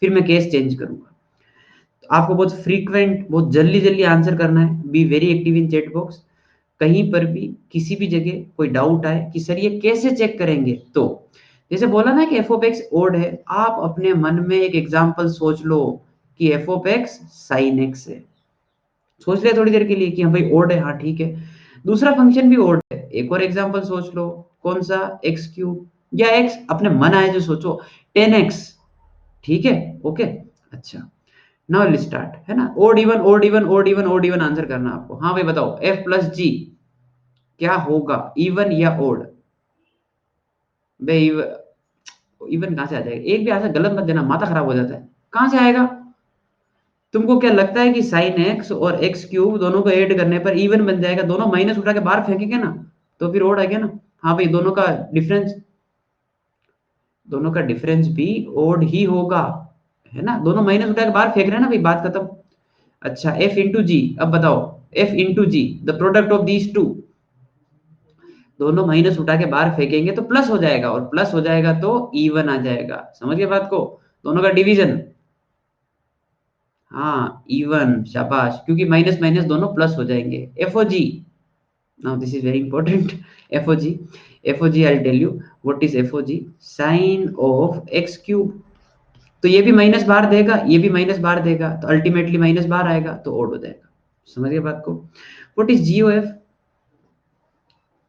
फिर मैं केस चेंज करूंगा। आपको बहुत फ्रीक्वेंट बहुत जल्दी जल्दी आंसर करना है। B very active in chat box. कहीं पर भी किसी भी जगह कोई डाउट आए कि सर ये कैसे चेक करेंगे, तो जैसे बोला ना कि एफ ऑफ एक्स ओड है, आप अपने मन में एक एग्जांपल सोच लो कि f of x sine x है। सोच लिया थोड़ी देर के लिए कि हाँ भाई ओड है, हाँ ठीक है। दूसरा फंक्शन भी ओड है, एक और एग्जांपल सोच लो, कौन सा, एक्स क्यूब या एक्स अपने मन आए जो सोचो, 10x, ठीक है। ओके, अच्छा नाउ विल स्टार्ट, है ना। Odd even odd even odd even odd even answer करना आपको। हाँ भाई बताओ एफ प्लस जी क्या होगा, इवन या ओड? भाई इवन कहां से आ जाएगा, एक भी आंसर गलत मत देना, माथा खराब हो जाता है। कहां से आएगा? तुमको क्या लगता है कि साइन एक्स और एक्स क्यूब दोनों को ऐड करने पर इवन बन जाएगा? दोनों माइनस उठा के बाहर फेंकेंगे ना तो फिर ओड आ गया ना। हाँ भाई डिफरेंस दोनों का डिफरेंस भी ओड ही होगा, है ना। दोनों माइनस उठा के बाहर फेंक रहे हैं ना भाई, बात खत्म। अच्छा एफ इंटू जी, अब बताओ f into g the product of these two, दोनों माइनस उठा के बाहर फेंकेंगे तो प्लस हो जाएगा, और प्लस हो जाएगा तो इवन आ जाएगा। समझ गए बात को? दोनों का डिवीजन, हाँ इवन, शाबाश, क्योंकि माइनस माइनस दोनों प्लस हो जाएंगे। F o g, now this is very important. F o g, f o g I tell you what is f o g, sine of x cube. तो ये भी माइनस बाहर देगा, ये भी माइनस बाहर देगा, तो अल्टीमेटली माइनस बाहर आएगा तो ओड हो जाएगा। समझ गए बात को? What is g o f?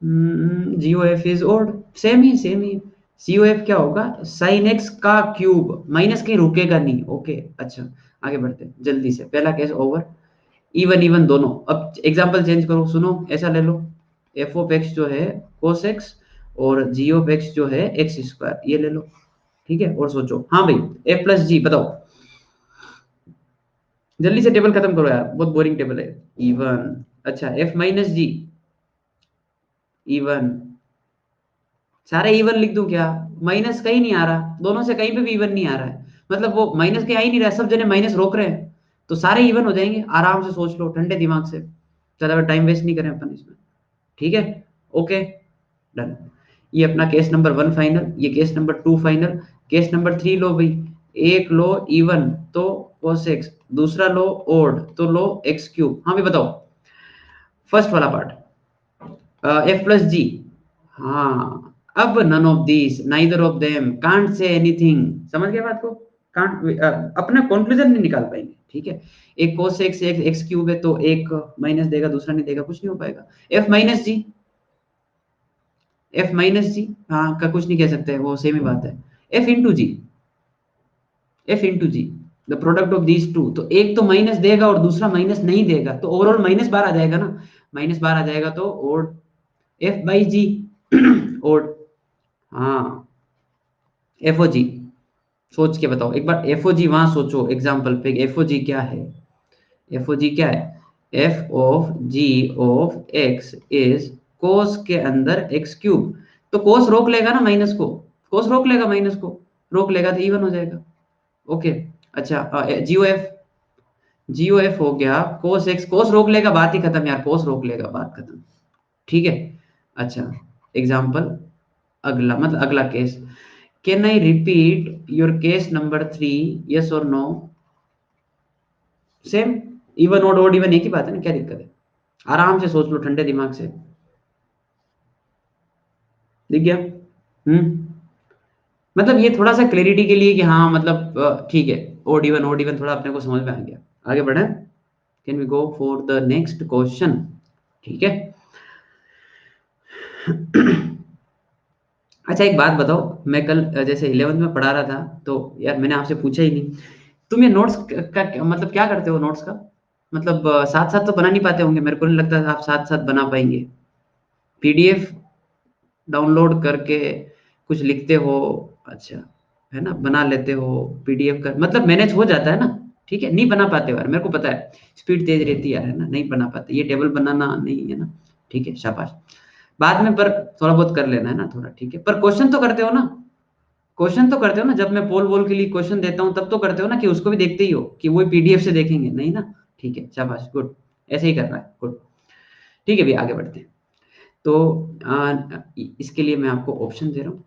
G o f is odd, same ही। सीओ एफ क्या होगा, साइन एक्स का क्यूब, माइनस कहीं रुकेगा नहीं। ओके, अच्छा आगे बढ़ते हैं जल्दी से। पहला केस ओवर, इवन इवन दोनों। अब एग्जांपल चेंज करो, सुनो ऐसा ले लो, एफ ऑफ एक्स जो है कोस एक्स और जी ऑफ एक्स जो है एक्स स्क्वायर, ये ले लो। ठीक है, और सोचो। हाँ भाई, एफ प्लस जी बताओ, जल्दी से टेबल खत्म करो यार, बहुत बोरिंग टेबल है। इवन, अच्छा एफ माइनस जी, इवन, सारे इवन लिख दूं क्या? माइनस कहीं नहीं आ रहा, दोनों से कहीं पे भी इवन नहीं आ रहा है, मतलब वो माइनस के आ ही नहीं रहा, सब जने माइनस रोक रहे हैं, तो सारे इवन हो जाएंगे। आराम से सोच लो ठंडे दिमाग से, ज्यादा टाइम वेस्ट नहीं करें अपन इसमें। ठीक है, ओके, डन। ये अपना केस नंबर 1 फाइनल, ये case number 2 final. Case number 3 लो भाई, एक लो इवन तो cos x, दूसरा लो ओड तो लो एक्स क्यूब। हाँ भी बताओ, फर्स्ट वाला पार्ट एफ प्लस जी। हाँ, अब none of this, neither of them, can't say anything, समझ गए बात को? कांट, अपना कंक्लूजन नहीं निकाल पाएंगे। ठीक है, एक cos x एक एक्स क्यूब है, तो एक माइनस देगा दूसरा नहीं देगा, कुछ नहीं हो पाएगा। एफ माइनस जी, एफ माइनस जी, हाँ का कुछ नहीं कह सकते, वो सेम ही बात है। F into g, f into g, the product of these two, तो एक तो माइनस देगा और दूसरा माइनस नहीं देगा, तो ओवरऑल माइनस बार आ जाएगा ना, माइनस बार आ जाएगा, तो odd f by g odd, हाँ एफ ओ जी। सोच के बताओ एक बार, एफ ओ जी वहां सोचो एग्जाम्पल पे, एफ ओ जी क्या है? एफ ओ जी क्या है? F of g of x is cos के अंदर एक्स क्यूब, तो कोस रोक लेगा ना माइनस को, कोस रोक लेगा माइनस को, रोक लेगा तो इवन हो जाएगा। ओके, अच्छा जीओ एफ, जीओ एफ हो गया कोस एक्स, कोस रोक लेगा, बात ही खत्म यार, कोस रोक लेगा, बात खत्म। ठीक है, अच्छा एग्जाम्पल, अगला मतलब अगला case, can I repeat your case number 3, yes और no? Same, even odd even एक ही बात है ना, क्या दिक्कत है? आराम से सोच लो ठंडे दिमाग से। दिख गया? मतलब ये थोड़ा सा क्लैरिटी के लिए कि हाँ मतलब ठीक है, ओड इवन थोड़ा अपने को समझ में आ गया। आगे बढ़े, can we go for the next question? ठीक है। अच्छा एक बात बताओ, मैं कल जैसे 11th में पढ़ा रहा था, तो यार मैंने आपसे पूछा ही नहीं, तुम ये नोट्स का मतलब क्या करते हो नोट्स का? मतलब साथ साथ तो बना नहीं पाते होंगे, मेरे को नहीं लगता आप साथ साथ बना पाएंगे। पीडीएफ डाउनलोड करके कुछ लिखते हो, अच्छा, है ना, बना लेते हो पीडीएफ कर, मतलब मैनेज हो जाता है ना? ठीक है, नहीं बना पाते हो यार, मेरे को पता है, स्पीड तेज रहती है यार, है ना, नहीं बना पाते, ये टेबल बनाना नहीं है ना। ठीक है, शाबाश, बाद में पर थोड़ा बहुत कर लेना है ना थोड़ा, ठीक है, पर क्वेश्चन तो करते हो ना? क्वेश्चन तो करते हो ना, जब मैं पोल वोल के लिए क्वेश्चन देता हूँ तब तो करते हो ना, कि उसको भी देखते ही हो कि वो पीडीएफ से देखेंगे नहीं ना? ठीक है, शाबाश, गुड, ऐसे ही करना है, गुड। ठीक है भैया, आगे बढ़ते हैं। तो इसके लिए मैं आपको ऑप्शन दे रहा हूँ,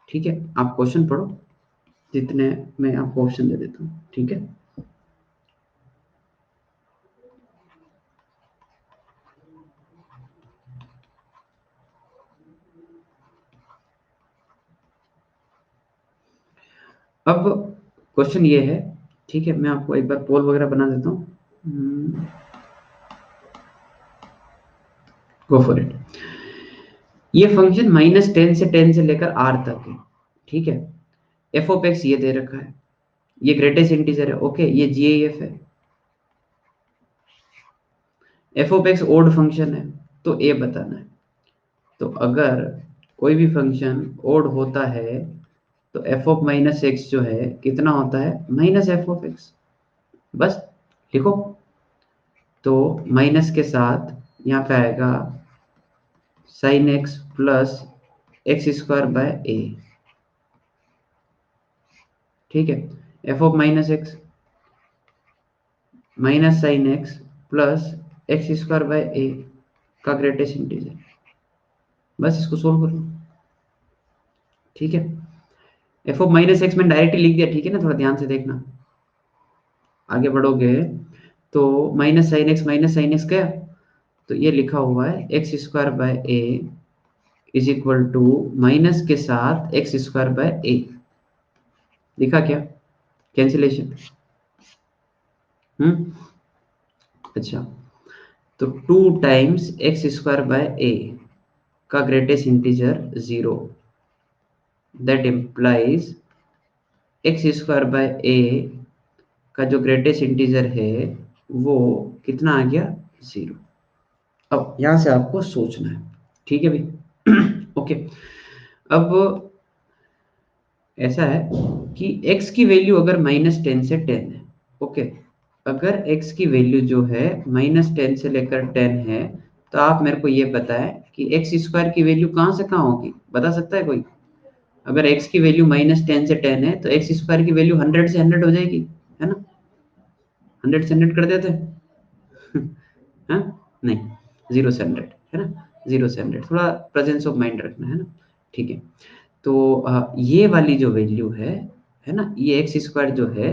ठीक है, आप क्वेश्चन पढ़ो, जितने मैं आपको ऑप्शन दे देता हूँ, ठीक है। अब क्वेश्चन ये है, ठीक है, मैं आपको एक बार पोल वगैरह बना देता हूँ, गो फॉर इट। ये फंक्शन -10 से 10 से लेकर आर तक है, ठीक है। एफ ऑफ एक्स ये दे रखा है, ये ग्रेटेस्ट इंटीजर है, ओके, ये जीएएफ है। F of x odd function है, तो ए बताना है। तो अगर कोई भी फंक्शन ओड होता है, तो एफ ऑफ माइनस एक्स जो है कितना होता है? माइनस एफ ऑफ एक्स, बस लिखो। तो माइनस के साथ यहाँ पे आएगा sine x plus x square by a, ठीक है। F of minus x minus sine x plus x square by a का ग्रेटेस्ट इंटीजर, बस इसको सोल्व कर लो, ठीक है। एफ ऑफ माइनस एक्स मैंने डायरेक्टली लिख दिया, ठीक है ना, थोड़ा ध्यान से देखना। आगे बढ़ोगे तो माइनस साइन एक्स गया, तो ये लिखा हुआ है x square by a is equal to minus के साथ एक्स स्क्वायर बाय ए, लिखा क्या? कैंसिलेशन। हम्म, अच्छा, तो 2 times x square by a का greatest integer 0, that implies x square by a का जो ग्रेटेस्ट इंटीजर है वो कितना आ गया 0। अब यहां से आपको सोचना है, ठीक है भाई। ओके, अब ऐसा है कि x की वैल्यू अगर -10 से 10 है, ओके, अगर x की वैल्यू जो है -10 से लेकर 10 है, तो आप मेरे को ये बताएं कि एक्स स्क्वायर की वैल्यू कहाँ से कहाँ होगी, बता सकता है कोई? अगर x की वैल्यू -10 से 10 है तो एक्स स्क्वायर की वैल्यू 100 से 100 हो जाएगी, है ना? 100 से 100 कर देते हैं। हाँ, नहीं, 0 से 100, है ना? 0 से 100, थोड़ा प्रेजेंस ऑफ माइंड रखना, है ना? ठीक है। तो ये वाली जो वैल्यू है ना, ये एक्स स्क्वायर जो है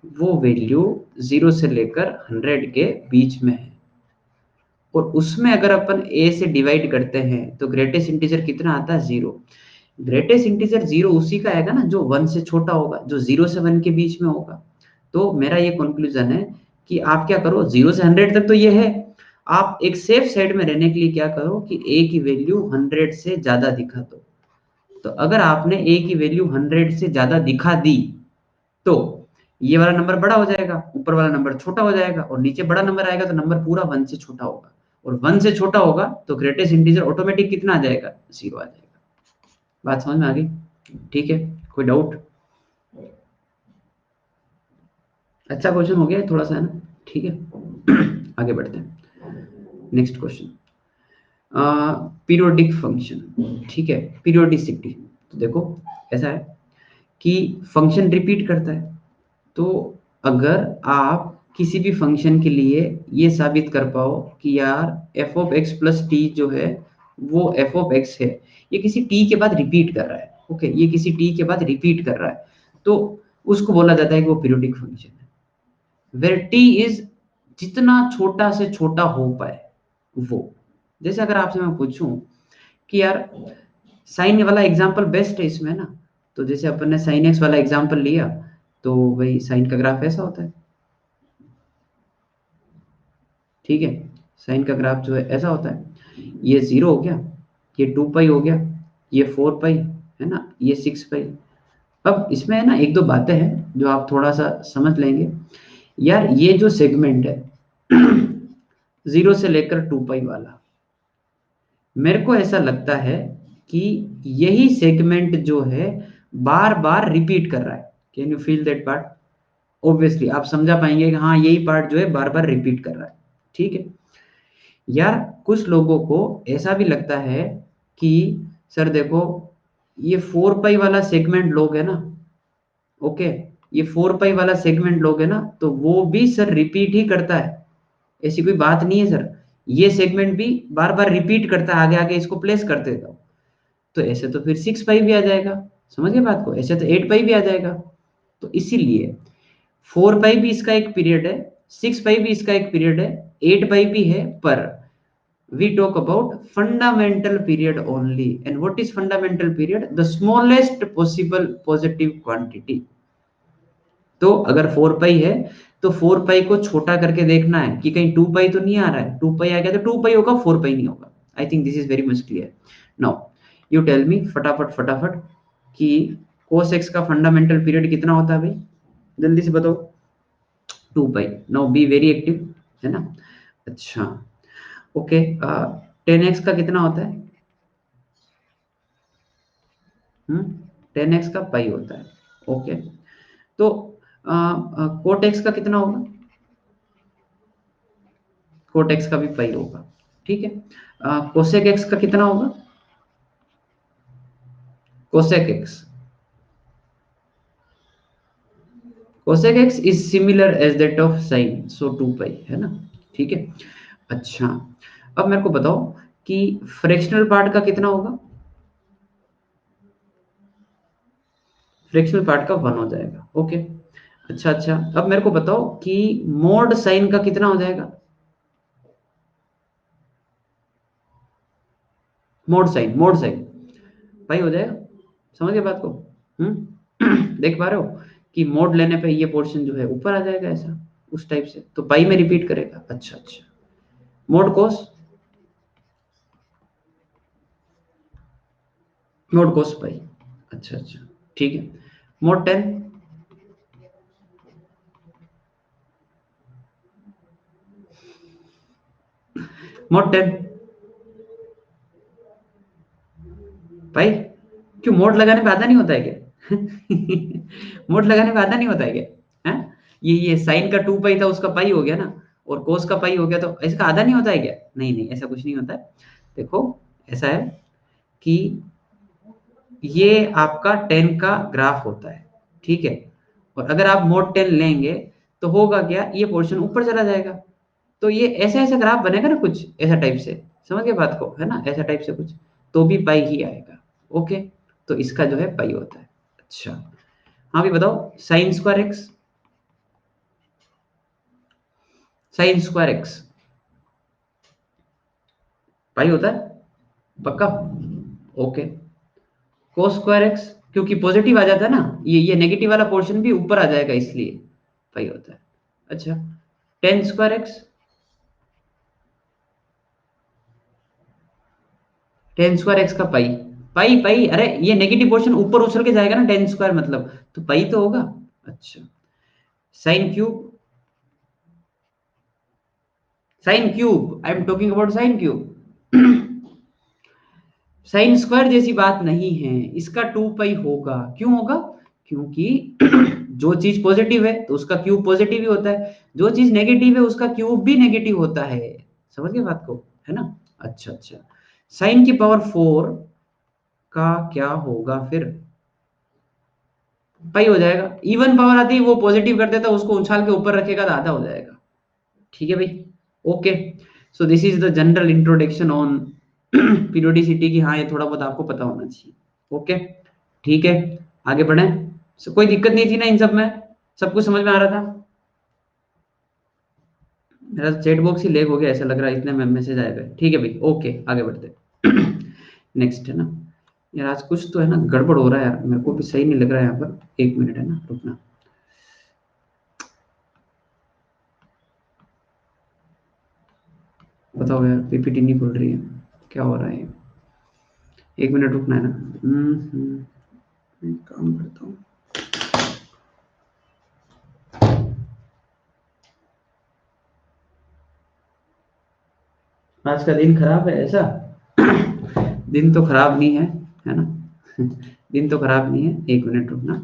वो वैल्यू 0 से लेकर 100 के बीच में है, और उसमें अगर अपन a से डिवाइड करते हैं तो ग्रेटेस्ट इंटीजर कितना आता है? 0। ग्रेटेस्ट इंटीजर 0 उसी का आएगा ना जो 1 से छोटा होगा, जो 0 से 1 के बीच में होगा। तो मेरा ये कंक्लूजन है कि आप क्या करो, 0 से 100 तक तो ये है, आप एक सेफ साइड में रहने के लिए क्या करो कि a की वैल्यू 100 से ज्यादा दिखा दो। तो अगर आपने a की वैल्यू 100 से ज्यादा दिखा दी तो ये वाला नंबर बड़ा हो जाएगा, ऊपर वाला नंबर छोटा हो जाएगा, और नीचे बड़ा नंबर आएगा तो नंबर पूरा 1 से छोटा होगा, और 1 से छोटा होगा तो ग्रेटेस्ट इंटीजर ऑटोमेटिक कितना आ जाएगा? 0 आ जाएगा। बात समझ में आ गई? ठीक है, कोई डाउट? अच्छा क्वेश्चन हो गया थोड़ा सा, है ना? ठीक है। आगे बढ़ते हैं, नेक्स्ट क्वेश्चन। पीरियोडिक फंक्शन, ठीक है, पीरियोडिसिटी। तो देखो ऐसा है कि फंक्शन रिपीट करता है, तो अगर आप किसी भी फंक्शन के लिए ये साबित कर पाओ कि यार F of x plus T जो है वो एफ ऑफ एक्स है, ये किसी टी के बाद रिपीट कर रहा है, ओके, ये किसी टी के बाद रिपीट कर रहा है, तो उसको बोला जाता है कि वो पीरियोडिक फंक्शन है। वेर टी इज जितना छोटा से छोटा हो पाए वो। जैसे अगर आपसे मैं पूछूं कि यार साइन वाला एग्जांपल बेस्ट है इसमें ना, तो जैसे अपन ने साइन एक्स वाला एग्जांपल लिया, तो भाई साइन का ग्राफ ऐसा होता है, ठीक है, साइन का ग्राफ जो है ऐसा होता है, ये 0 हो गया, ये 2 पाई हो गया, ये 4 पाई, है ना, ये 6 पाई। अब इसमें है ना एक दो बातें हैं जो आप थोड़ा सा समझ लेंगे। यार ये जो सेगमेंट है 0 से लेकर 2 पाई वाला, मेरे को ऐसा लगता है कि यही सेगमेंट जो है बार बार रिपीट कर रहा है। Can you feel that part? Obviously आप समझा पाएंगे कि हाँ यही पार्ट जो है बार बार रिपीट कर रहा है, ठीक है। यार कुछ लोगों को ऐसा भी लगता है कि सर देखो ये 4 पाई वाला सेगमेंट लोग है ना, ओके, ये 4 पाई वाला सेगमेंट लोग है ना, तो वो भी सर रिपीट ही करता है, ऐसी कोई बात नहीं है सर, ये सेगमेंट भी बार बार रिपीट करता है, आगे आगे इसको प्लेस करते जाओ, तो ऐसे तो फिर 6 पाई भी आ जाएगा, समझिए बात को, ऐसे तो 8 पाई भी आ जाएगा। तो इसीलिए 4 पाई भी इसका एक पीरियड है, 6 पाई भी इसका एक पीरियड है, 8 पाई भी है, पर we talk about fundamental period only. And what is fundamental period? The smallest possible positive quantity. तो अगर 4 पाई है तो 4 पाई को छोटा करके देखना है कि कहीं 2 पाई तो नहीं आ रहा है, 2 पाई आ गया तो 2 पाई होगा, 4 पाई नहीं होगा। I think this is very much clear. Now you tell me फटाफट फटाफट कि cos x का फंडामेंटल पीरियड कितना होता है भाई, जल्दी से बताओ। 2 pi. Now be very active, है ना? अच्छा, ओके, 10x का कितना होता है? 10x का पाई होता है, ओके। तो कोट एक्स का कितना होगा? कोट एक्स का भी पाई होगा, ठीक है। कोसेक एक्स का कितना होगा? Cosec x, cosec x is similar as that of sine, so 2 pi, है ना? ठीक है। अच्छा, अब मेरे को बताओ कि फ्रैक्शनल पार्ट का कितना होगा? फ्रैक्शनल पार्ट का 1 हो जाएगा, ओके। अच्छा अच्छा, अब मेरे को बताओ कि मोड साइन का कितना हो जाएगा? मोड साइन पाई हो जाएगा, समझ गए बात को? देख पा रहे हो कि मोड लेने पे ये पोर्शन जो है ऊपर आ जाएगा, ऐसा उस टाइप से, तो पाई में रिपीट करेगा। अच्छा अच्छा, मोड कोस, मोड कोस पाई, अच्छा अच्छा, ठीक है। मोड 10, mod 10 भाई, क्यों मोड लगाने पे आधा नहीं होता है क्या? मोड लगाने पे आधा नहीं होता है क्या? हैं? ये साइन का 2 पाई था, उसका पाई हो गया ना, और कोस का पाई हो गया, तो इसका आधा नहीं होता है क्या? नहीं नहीं, ऐसा कुछ नहीं होता है। देखो, ऐसा है कि ये आपका 10 का ग्राफ होता है, ठीक है, और अगर आप मोड 10 लेंगे तो होगा क्या, ये पोर्शन ऊपर चला जाएगा, तो ये ऐसा ऐसा ग्राफ बनेगा ना, कुछ ऐसा टाइप से, समझ गए बात को, है ना, ऐसा टाइप से कुछ, तो भी पाई ही आएगा। ओके, तो इसका जो है पाई होता है। अच्छा, हाँ भी बताओ, sine square x, sine square x pi होता है पक्का? ओके, कोस स्क्वायर एक्स, क्योंकि पॉजिटिव आ जाता है ना, ये नेगेटिव वाला पोर्शन भी ऊपर आ जाएगा, इसलिए पाई होता है। अच्छा, ten square x, ten square x का पाई, पाई पाई, अरे ये नेगेटिव पोर्शन ऊपर उछल के जाएगा ना, टेन स्क्वायर मतलब, तो पाई तो होगा। अच्छा, sine cube, sine cube, I am talking about sine cube. Sine square जैसी बात नहीं है, इसका 2 पाई होगा, क्यों होगा? क्योंकि जो चीज पॉजिटिव है तो उसका क्यूब पॉजिटिव ही होता है, जो चीज नेगेटिव है उसका क्यूब भी नेगेटिव होता है, समझ गए बात को, है ना? अच्छा अच्छा, साइन की पावर 4 का क्या होगा फिर? पाई हो जाएगा, इवन पावर आती है वो पॉजिटिव कर देता है, उसको उछाल के ऊपर रखेगा तो आधा हो जाएगा। ठीक है भाई, okay, so this is the general introduction on periodicity की, हाँ ये थोड़ा बहुत आपको पता होना चाहिए। ओके, ठीक है, आगे बढ़े। कोई दिक्कत नहीं थी ना इन सब में? सब कुछ समझ में आ रहा था? मेरा चैट बॉक्स ही लैग हो गया ऐसा लग रहा है, इतने में मैसेज आए हुए। ठीक है भाई, ओके, आगे बढ़ते। नेक्स्ट है ना, यार आज कुछ तो है ना गड़बड़ हो रहा है यार, मेरे को भी सही नहीं लग रहा है यहाँ पर, एक मिनट है ना, रुकना। बताओ यार, पीपीटी नहीं खुल रही है, क्या हो रहा है? एक मिनट रुकना है ना। एक काम करता हूँ। आज का दिन खराब है ऐसा? दिन तो खराब नहीं है ना? दिन तो खराब नहीं है, एक मिनट रुकना,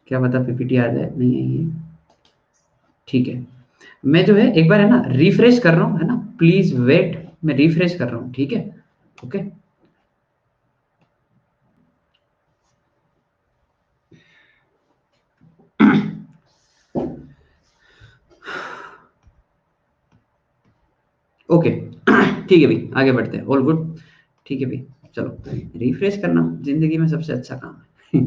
क्या पता पीपीटी आ जाए, नहीं है ये। ठीक है, मैं जो है एक बार है ना रिफ्रेश कर रहा हूँ, है ना, प्लीज वेट, मैं रिफ्रेश कर रहा हूँ, ठीक है? Okay, okay. ठीक है भाई, आगे बढ़ते हैं, ऑल गुड। ठीक है भाई, चलो, रिफ्रेश करना जिंदगी में सबसे अच्छा काम है।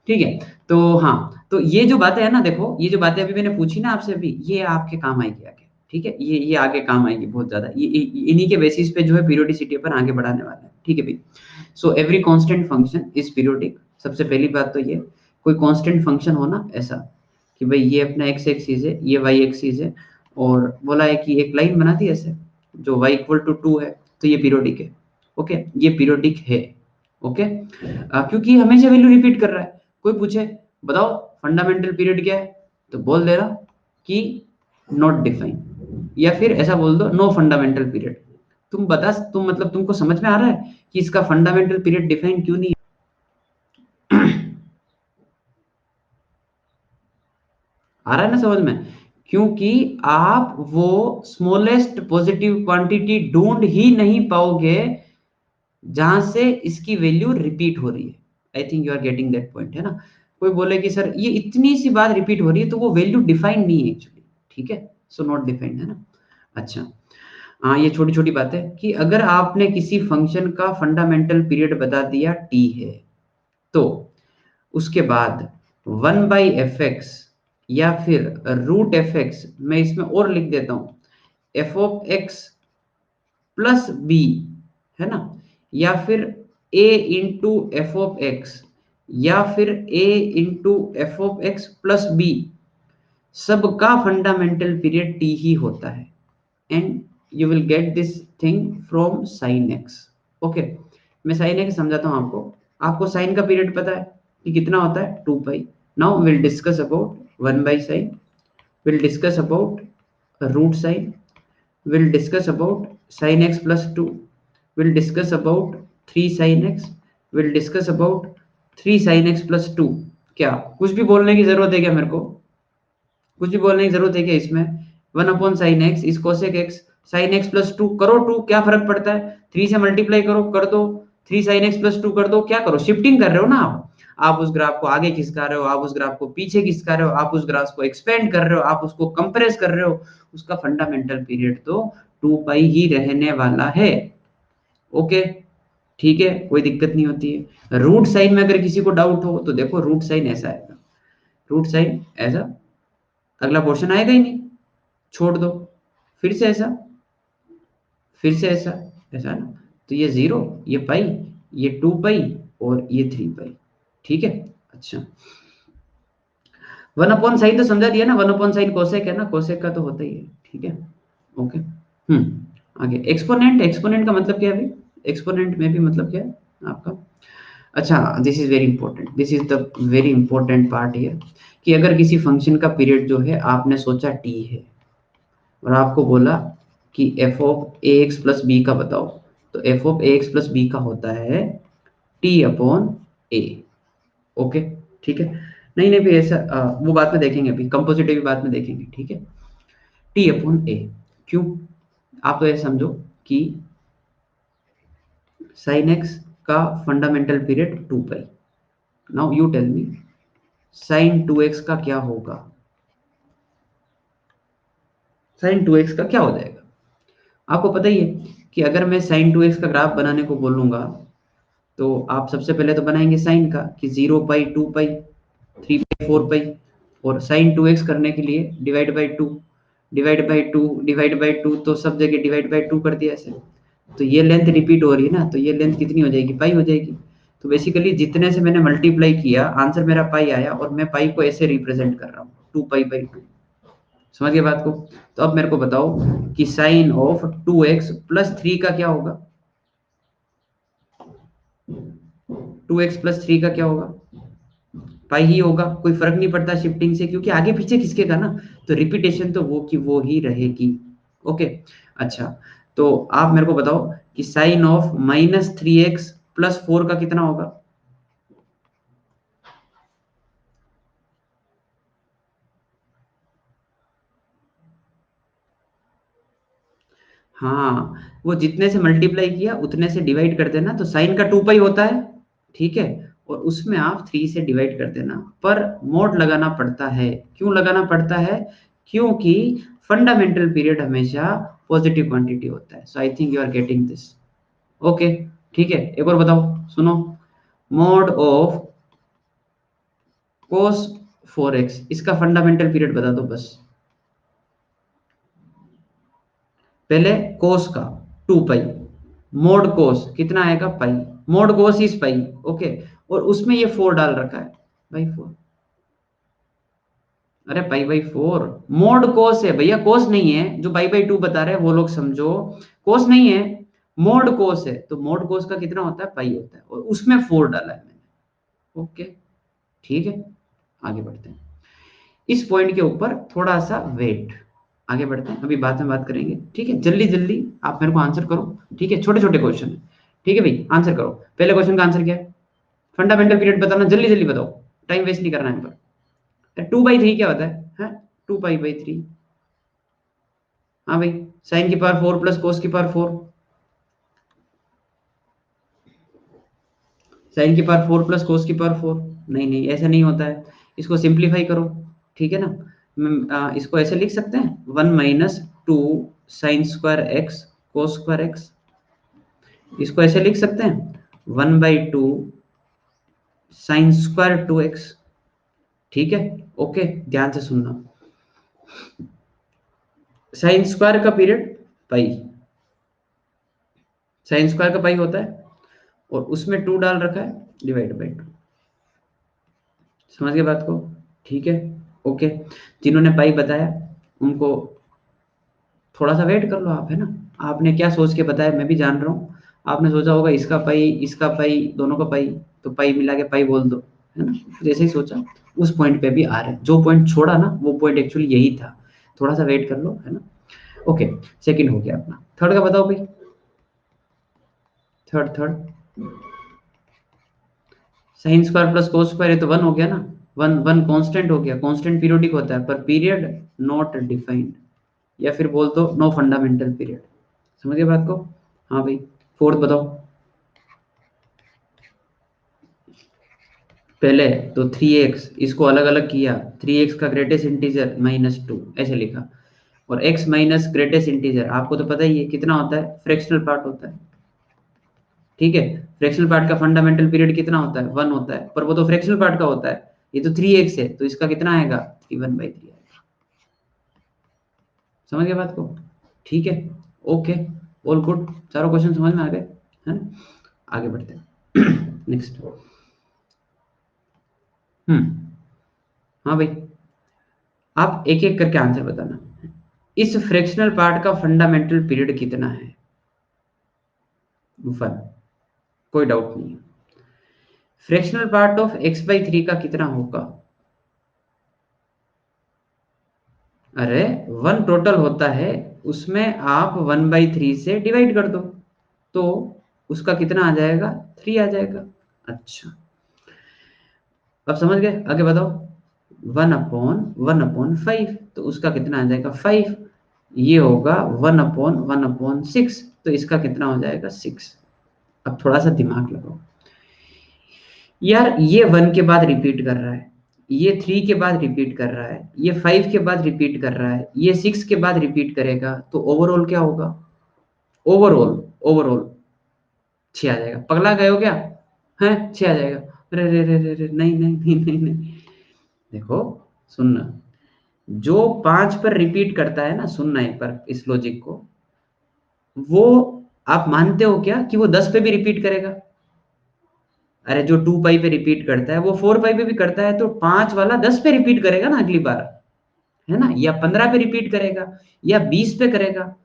ठीक है, तो हाँ, तो ये जो बातें है ना, देखो ये जो बातें अभी मैंने पूछी ना आपसे, अभी ये आपके काम आएगी आगे, ठीक है, ये आगे काम आएगी बहुत ज्यादा, इन्हीं के बेसिस पे जो है पीरियोडिसिटी पर आगे बढ़ाने वाले हैं, ठीक है भाई। So every constant function is periodic, सबसे पहली बात तो ये, कोई कांस्टेंट फंक्शन होना ऐसा कि भाई ये अपना एक्स एक्सिस है, ये वाई एक्सिस है, और बोला है कि एक लाइन बना दी ऐसे जो y इक्वल टू 2 है, तो ये पीरियोडिक है। ओके, ये पीरियोडिक है। ओके, क्योंकि हमेशा वैल्यू रिपीट कर रहा है। कोई पूछे बताओ फंडामेंटल पीरियड क्या है, तो बोल देना कि नॉट डिफाइन, या फिर ऐसा बोल दो नो फंडामेंटल पीरियड। तुम बता, तुम मतलब तुमको समझ में आ रहा है कि इसका फंडामेंटल पीरियड डिफाइन क्यों नहीं है? आ रहा है ना समझ में? क्योंकि आप वो स्मॉलेस्ट पॉजिटिव क्वांटिटी ढूंढ ही नहीं पाओगे जहां से इसकी वैल्यू रिपीट हो रही है। I think you are getting that point, है ना? कोई बोले कि सर ये इतनी सी बात रिपीट हो रही है, तो वो वैल्यू डिफाइंड नहीं है एक्चुअली, ठीक है, सो नॉट डिफाइंड, है ना? अच्छा, हाँ ये छोटी छोटी बात है कि अगर आपने किसी फंक्शन का फंडामेंटल पीरियड बता दिया टी है, तो उसके बाद 1/fx या फिर रूट एफ एक्स, मैं इसमें और लिख देता हूं, f of x plus b, है ना, या फिर a into f of x, या फिर a into f of x plus b, सबका फंडामेंटल पीरियड t ही होता है, and you will get this thing from sine x. Okay, मैं साइन एक्स समझाता हूँ आपको। आपको साइन का पीरियड पता है कि कितना होता है, 2 pi. Now will discuss about 1/sin, will discuss about root sine, will discuss about sin x plus 2, we'll discuss about 3 sin x, we'll discuss about 3 sin x plus 2। क्या कुछ भी बोलने की जरूरत है क्या मेरे को? कुछ भी बोलने की जरूरत है क्या इसमें? 1 upon sine x is cosec x, sign x plus 2 करो 2, क्या फर्क पड़ता है? 3 से मल्टीप्लाई करो, कर दो 3 साइन एक्स प्लस 2 कर दो, क्या करो? शिफ्टिंग कर रहे हो ना आप उस ग्राफ को आगे खिसका रहे हो, आप उस ग्राफ को पीछे खिसका रहे हो, आप उस ग्राफ को एक्सपेंड कर रहे हो, आप उसको कंप्रेस कर रहे हो। उसका फंडामेंटल पीरियड तो 2 पाई ही रहने वाला है। ओके, ठीक है, कोई दिक्कत नहीं होती है। रूट साइन में अगर किसी को डाउट हो तो देखो, रूट साइन ऐसा आएगा, रूट साइन ऐसा, अगला पोर्शन आएगा ही नहीं, छोड़ दो, फिर से ऐसा, फिर से ऐसा, ऐसा है ना, तो ये 0, ये पाई, ये 2 पाई और ये 3 पाई। ठीक है, अच्छा 1 अपॉन साइन तो समझा दिया ना, 1 अपॉन साइन कोसेक है ना, कोसेक का तो होता ही है। ठीक है, ओके। आगे एक्सपोनेंट, एक्सपोनेंट का मतलब क्या है भाई? एक्सपोनेंट में भी मतलब क्या है आपका? अच्छा, this is very important, this is the very important part here, कि अगर किसी फंक्शन का पीरियड जो है आपने सोचा t है और आपको बोला कि f of a x plus b का बताओ, तो f of a x plus b का होता है टी अपॉन ए। ओके, ठीक है। नहीं नहीं भी ऐसा वो बाद में देखेंगे, अभी कंपोजिटिव बाद में देखेंगे। ठीक है, टी अपॉन ए, क्यों? आप तो ये समझो कि साइन एक्स का fundamental period 2 pi. Now you tell me sine 2x का क्या होगा? साइन 2x का क्या हो जाएगा? आपको पता ही है कि अगर मैं साइन 2x का ग्राफ बनाने को बोलूंगा तो आप सबसे पहले तो बनाएंगे साइन का, कि 0 पाई 2 पाई 3 पाई 4 पाई, और साइन 2x करने के लिए divide by 2, divide by 2, divide by 2, तो सब जगह डिवाइड बाई 2 कर दिया ऐसे। तो ये लेंथ रिपीट हो रही है ना, तो ये लेंथ कितनी हो जाएगी? पाई हो जाएगी। तो बेसिकली जितने से मैंने मल्टीप्लाई किया आंसर मेरा पाई आया, और मैं पाई को ऐसे रिप्रेजेंट कर रहा हूँ 2 पाई बाई 2। समझ गए बात को? तो अब मेरे को बताओ कि साइन ऑफ 2x प्लस 3 का क्या होगा? 2x प्लस 3 का क्या होगा? पाई ही होगा, कोई फर्क नहीं पड़ता शिफ्टिंग से, क्योंकि आगे पीछे खिसकेगा ना, तो रिपीटेशन तो वो की वो ही रहेगी। ओके, अच्छा, तो आप मेरे को बताओ कि साइन ऑफ -3x प्लस 4 का कितना होगा? हाँ, वो जितने से मल्टीप्लाई किया उतने से डिवाइड कर देना, तो साइन का 2 पाई होता है, ठीक है, और उसमें आप 3 से डिवाइड कर देना, पर मोड लगाना पड़ता है। क्यों लगाना पड़ता है? क्योंकि फंडामेंटल पीरियड हमेशा पॉजिटिव क्वांटिटी होता है। So I think you are getting this. Okay, ठीक है, एक और बताओ, सुनो, मोड ऑफ cos 4x, इसका फंडामेंटल पीरियड बता दो बस। पहले कोस का 2 पाई, मोड कोस कितना आएगा? Pi, mod cos is pi. Okay, और उसमें ये 4 डाल रखा है भाई, 4, अरे पाई बाई 4, मोड कोस है भैया, कोस नहीं है। जो पाई बाई 2 बता रहे हैं वो लोग समझो, कोस नहीं है, मोड कोस है। तो मोड कोस का कितना होता है? पाई होता है, और उसमें 4 डाला है मैंने। ओके, ठीक है, आगे बढ़ते हैं। इस पॉइंट के ऊपर थोड़ा सा वेट, आगे बढ़ते हैं, अभी बाद में बात करेंगे। ठीक है, जल्दी जल्दी आप मेरे को आंसर करो। ठीक है, छोटे छोटे क्वेश्चन है। ठीक है भाई, आंसर करो। पहले क्वेश्चन का आंसर क्या है? फंडामेंटल पीरियड बताना, जल्दी जल्दी बताओ, टाइम वेस्ट नहीं करना है पर। 2/3 क्या होता है? 2 पाई बाई 3। हाँ भाई, साइन की पावर 4 प्लस कोस की पावर 4, साइन की पावर 4 प्लस कोस की पावर 4। नहीं नहीं, ऐसा नहीं होता है, इसको सिंप्लीफाई करो। ठीक है ना, इसको ऐसे लिख सकते हैं, 1 - 2 साइन स्क्वायर एक्स कोस स्क्वायर एक्स। इसको ऐसे लिख सकते हैं, 1/2 साइन स्क्वायर 2x। ठीक है, ओके, ध्यान से सुनना, साइन स्क्वायर का पीरियड पाई, साइन स्क्वायर का पाई होता है, और उसमें 2 डाल रखा है, डिवाइड बाई 2। समझ गए बात को? ठीक है, ओके। जिन्होंने पाई बताया उनको थोड़ा सा वेट कर लो आप, है ना। आपने क्या सोच के बताया मैं भी जान रहा हूँ। आपने सोचा होगा इसका पाई दोनों का पाई, तो पाई मिला के पाई बोल दो, है ना। जैसे ही सोचा उस पॉइंट पे भी आ रहे हैं, जो पॉइंट छोड़ा ना वो पॉइंट एक्चुअली यही था। थोड़ा सा वेट कर लो, है ना। ओके, सेकंड हो गया अपना। थर्ड का बताओ भाई। Third sine square plus cos square, ये तो 1 हो गया ना। 1 कांस्टेंट हो गया, कांस्टेंट पीरियोडिक होता है पर पीरियड नॉट डिफाइंड, या फिर बोल दो नो फंडामेंटल पीरियड। समझ गए बात को? हाँ भाई। फोर्थ बताओ। पहले तो 3x, इसको अलग अलग किया, 3x का ग्रेटेस्ट इंटीजर -2 ऐसे लिखा, और x माइनस ग्रेटेस्ट इंटीजर आपको तो पता ही है कितना होता है, फ्रैक्शनल पार्ट होता है। ठीक है, फ्रैक्शनल पार्ट का फंडामेंटल पीरियड कितना होता है, 1 होता है, पर वो तो फ्रैक्शनल पार्ट का होता है। ये तो 3x है, तो इसका कितना आएगा, 3/3 आएगा। समझ गए बात को? ठीक है, ओके, ऑल गुड, चारों क्वेश्चन समझ में आ गए, है ना? आगे बढ़ते हैं नेक्स्ट। हाँ भाई, आप एक एक करके आंसर बताना। इस फ्रैक्शनल पार्ट का फंडामेंटल पीरियड कितना है? 1, कोई डाउट नहीं है। फ्रैक्शनल पार्ट ऑफ x/3 का कितना होगा? अरे 1 टोटल होता है, उसमें आप 1/3 से डिवाइड कर दो, तो उसका कितना आ जाएगा, 3 आ जाएगा। अच्छा, अब समझ गए, आगे बताओ। 1/1/5, तो उसका कितना आ जाएगा, 5। ये होगा 1/1/6, तो इसका कितना हो जाएगा, 6। अब थोड़ा सा दिमाग लगाओ यार, ये 1 के बाद रिपीट कर रहा है, ये 3 के बाद रिपीट कर रहा है, ये 5 के बाद रिपीट कर रहा है, ये 6 के बाद रिपीट करेगा, तो ओवरऑल क्या होगा, ओवरऑल ओवरऑल 6 आ जाएगा। पगला गए हो क्या? है, 6 आ जाएगा। अरे रे रे रे रे, नहीं नहीं नहीं नहीं नहीं, देखो, सुनना, जो 5 पर रिपीट करता है ना, सुनना एक बार इस लॉजिक को, वो आप मानते हो क्या कि वो 10 पे भी रिपीट करेगा? अरे जो 2 पाई पे रिपीट करता है वो 4 पाई पे भी करता है, तो 5 वाला 10 पे रिपीट करेगा ना अगली बार, है ना? या 15 पे रिपीट करेगा, या 20 पे करेगा।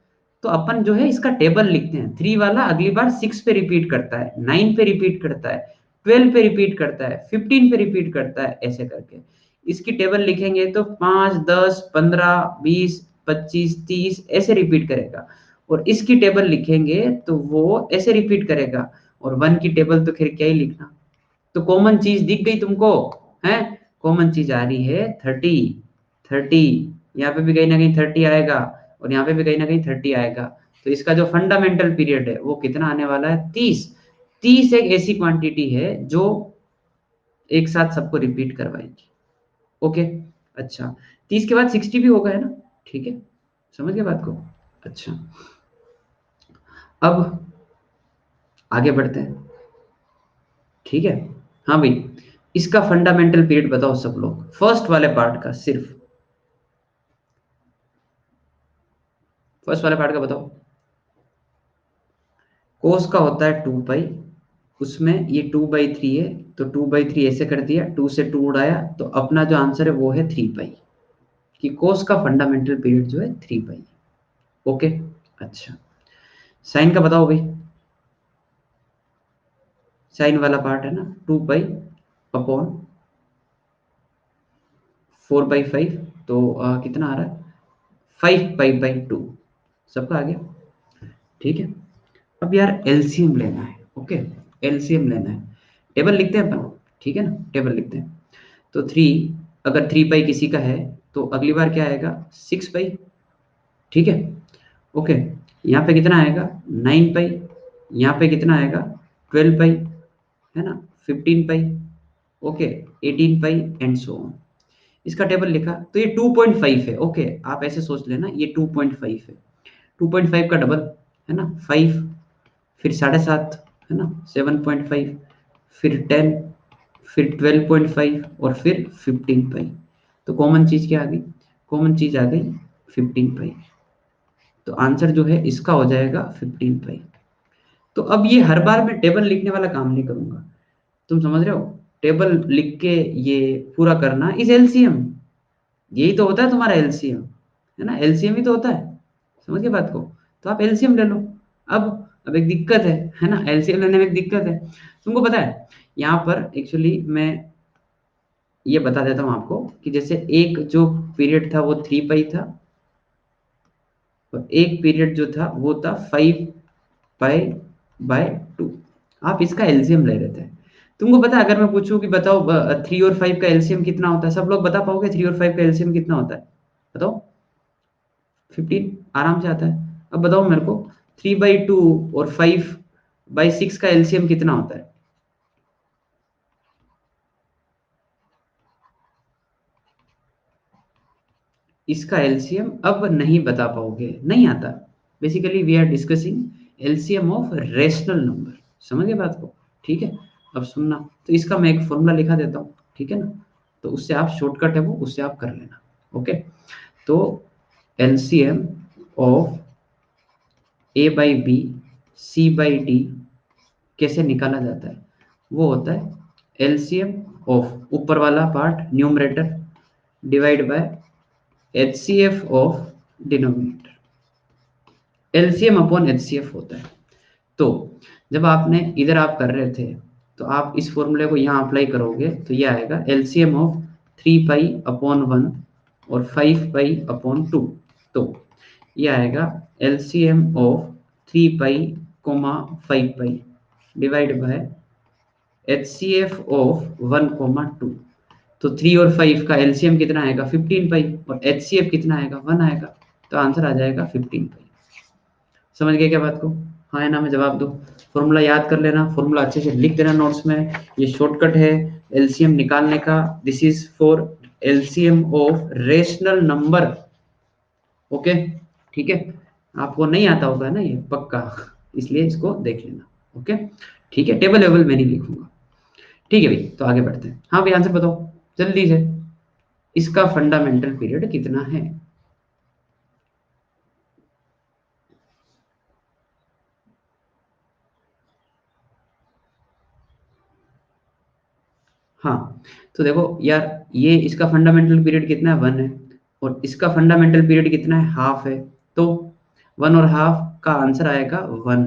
तो अपन जो है इसका टेबल लिखते हैं, 3 वाला अगली बार 6 पे रिपीट करता है, 9 पे रिपीट करता है, 12 पे रिपीट करता है, 15 पे रिपीट करता है, ऐसे करके इसकी टेबल लिखेंगे तो 5, 10, 15, 20, 25, 30 ऐसे रिपीट करेगा। और इसकी टेबल लिखेंगे तो वो ऐसे रिपीट करेगा। और 1 की टेबल तो खैर क्या ही लिखना। तो कॉमन चीज दिख गई तुमको, है? कॉमन चीज आ रही है 30। यहाँ पे भी कहीं ना कहीं 30 आएगा, और यहाँ पे भी कहीं ना कहीं 30 आएगा। तो इसका जो फंडामेंटल पीरियड है वो कितना आने वाला है, 30। 30 एक ऐसी क्वांटिटी है जो एक साथ सबको रिपीट करवाएगी। ओके, अच्छा, 30 के बाद 60 भी होगा, है ना? ठीक है, समझ गए बात को? अच्छा, अब आगे बढ़ते हैं। ठीक है, हाँ भाई, इसका फंडामेंटल पीरियड बताओ सब लोग, फर्स्ट वाले पार्ट का, सिर्फ फर्स्ट वाले पार्ट का बताओ। कोस का होता है 2 पाई, उसमें ये 2/3 है, तो 2/3 ऐसे कर दिया, 2 से 2 उड़ाया, तो अपना जो आंसर है वो है 3 पाई, कि कोस का फंडामेंटल पीरियड जो है 3 पाई। ओके, अच्छा, साइन का बताओ भाई। साइन वाला पार्ट है ना, 2 पाई/4/5, तो कितना आ रहा है, 5 पाई/2, सबका आ गया। ठीक है, अब यार एलसीएम लेना है। ओके, एलसीएम लेना है, टेबल लिखते हैं अपन, ठीक है ना, टेबल लिखते हैं। तो 3, अगर 3 पाई किसी का है तो अगली बार क्या आएगा, 6 पाई। ठीक है, ओके, यहाँ पे कितना आएगा, 9 पाई। यहाँ पे कितना आएगा, 12 पाई, है ना, 15 pi, okay, 18 pi, and so on. इसका टेबल लिखा तो ये 2.5 है। ओके, आप ऐसे सोच लेना, ये 2.5 है, 2.5 का डबल, है ना, 5, फिर 7.5, है ना, 7.5, फिर 10, फिर 12.5, और फिर 15 पाई। तो कॉमन चीज क्या आ गई, कॉमन चीज आ गई 15 पाई। तो आंसर जो है इसका हो जाएगा 15 पाई। तो अब ये हर बार मैं टेबल लिखने वाला काम नहीं करूंगा, तुम समझ रहे हो? टेबल लिख के ये पूरा करना इज एलसीएम, यही तो होता है तुम्हारा एलसीएम, है ना, एलसीएम ही तो होता है। समझ गए बात को? तो आप एलसीएम ले लो। अब एक दिक्कत है ना, एलसीएम लेने में एक दिक्कत है, तुमको पता है। यहाँ पर एक्चुअली मैं ये बता देता हूँ आपको कि जैसे एक जो पीरियड था वो 3 पाई था, और एक पीरियड जो था वो था 5 पाई/2। आप इसका एलसीएम ले रहे थे। तुमको पता है अगर मैं पूछूं कि बताओ 3 और 5 का एलसीएम कितना होता है, सब लोग बता पाओगे 3 और 5 का एलसीएम कितना होता है? बताओ। 15 आराम से आता है। अब बताओ मेरे को 3/2 और 5/6 का एलसीएम कितना होता है? इसका एलसीएम अब नहीं बता पाओगे, नहीं आता। Basically we are discussing LCM of rational number. समझ गए बात को? ठीक है। अब सुनना, तो इसका मैं एक फॉर्मूला लिखा देता हूँ, ठीक है ना? तो उससे आप शॉर्टकट है वो, उससे आप कर लेना। ओके, तो एलसीएम ऑफ A/B C/D कैसे निकाला जाता है? वो होता है एलसीएम ऑफ ऊपर वाला part numerator divide by HCF of denominator. LCM upon HCF होता है। तो जब आपने इधर आप कर रहे थे तो आप इस फॉर्मूले को यहाँ अप्लाई करोगे तो ये आएगा एलसीएम ऑफ 3 पाई/1 और 5 पाई/2। तो ये आएगा LCM of 3 pi, 5 pi divide by HCF of 1, 2। तो 3 और 5 का एलसीएम कितना आएगा? 15 पाई, और एचसीएफ कितना आएगा? 1 आएगा। तो आंसर आ जाएगा 15 पाई। समझ गए क्या बात को? हाँ या ना में जवाब दो। फॉर्मूला याद कर लेना, फॉर्मूला अच्छे से लिख देना नोट्स में। ये शॉर्टकट है एलसीएम निकालने का। This is for LCM of rational number. Okay, ठीक है। आपको नहीं आता होगा ना ये पक्का, इसलिए इसको देख लेना। ओके, ठीक है। टेबल वेबल मैं नहीं लिखूंगा। ठीक है भाई, तो आगे बढ़ते हैं। हाँ भाई, आंसर बताओ जल्दी से। इसका फंडामेंटल पीरियड कितना है? हाँ, तो देखो यार, ये इसका फंडामेंटल पीरियड कितना है? 1 है। और इसका फंडामेंटल पीरियड कितना है? हाफ है। तो 1 और हाफ का आंसर आएगा 1।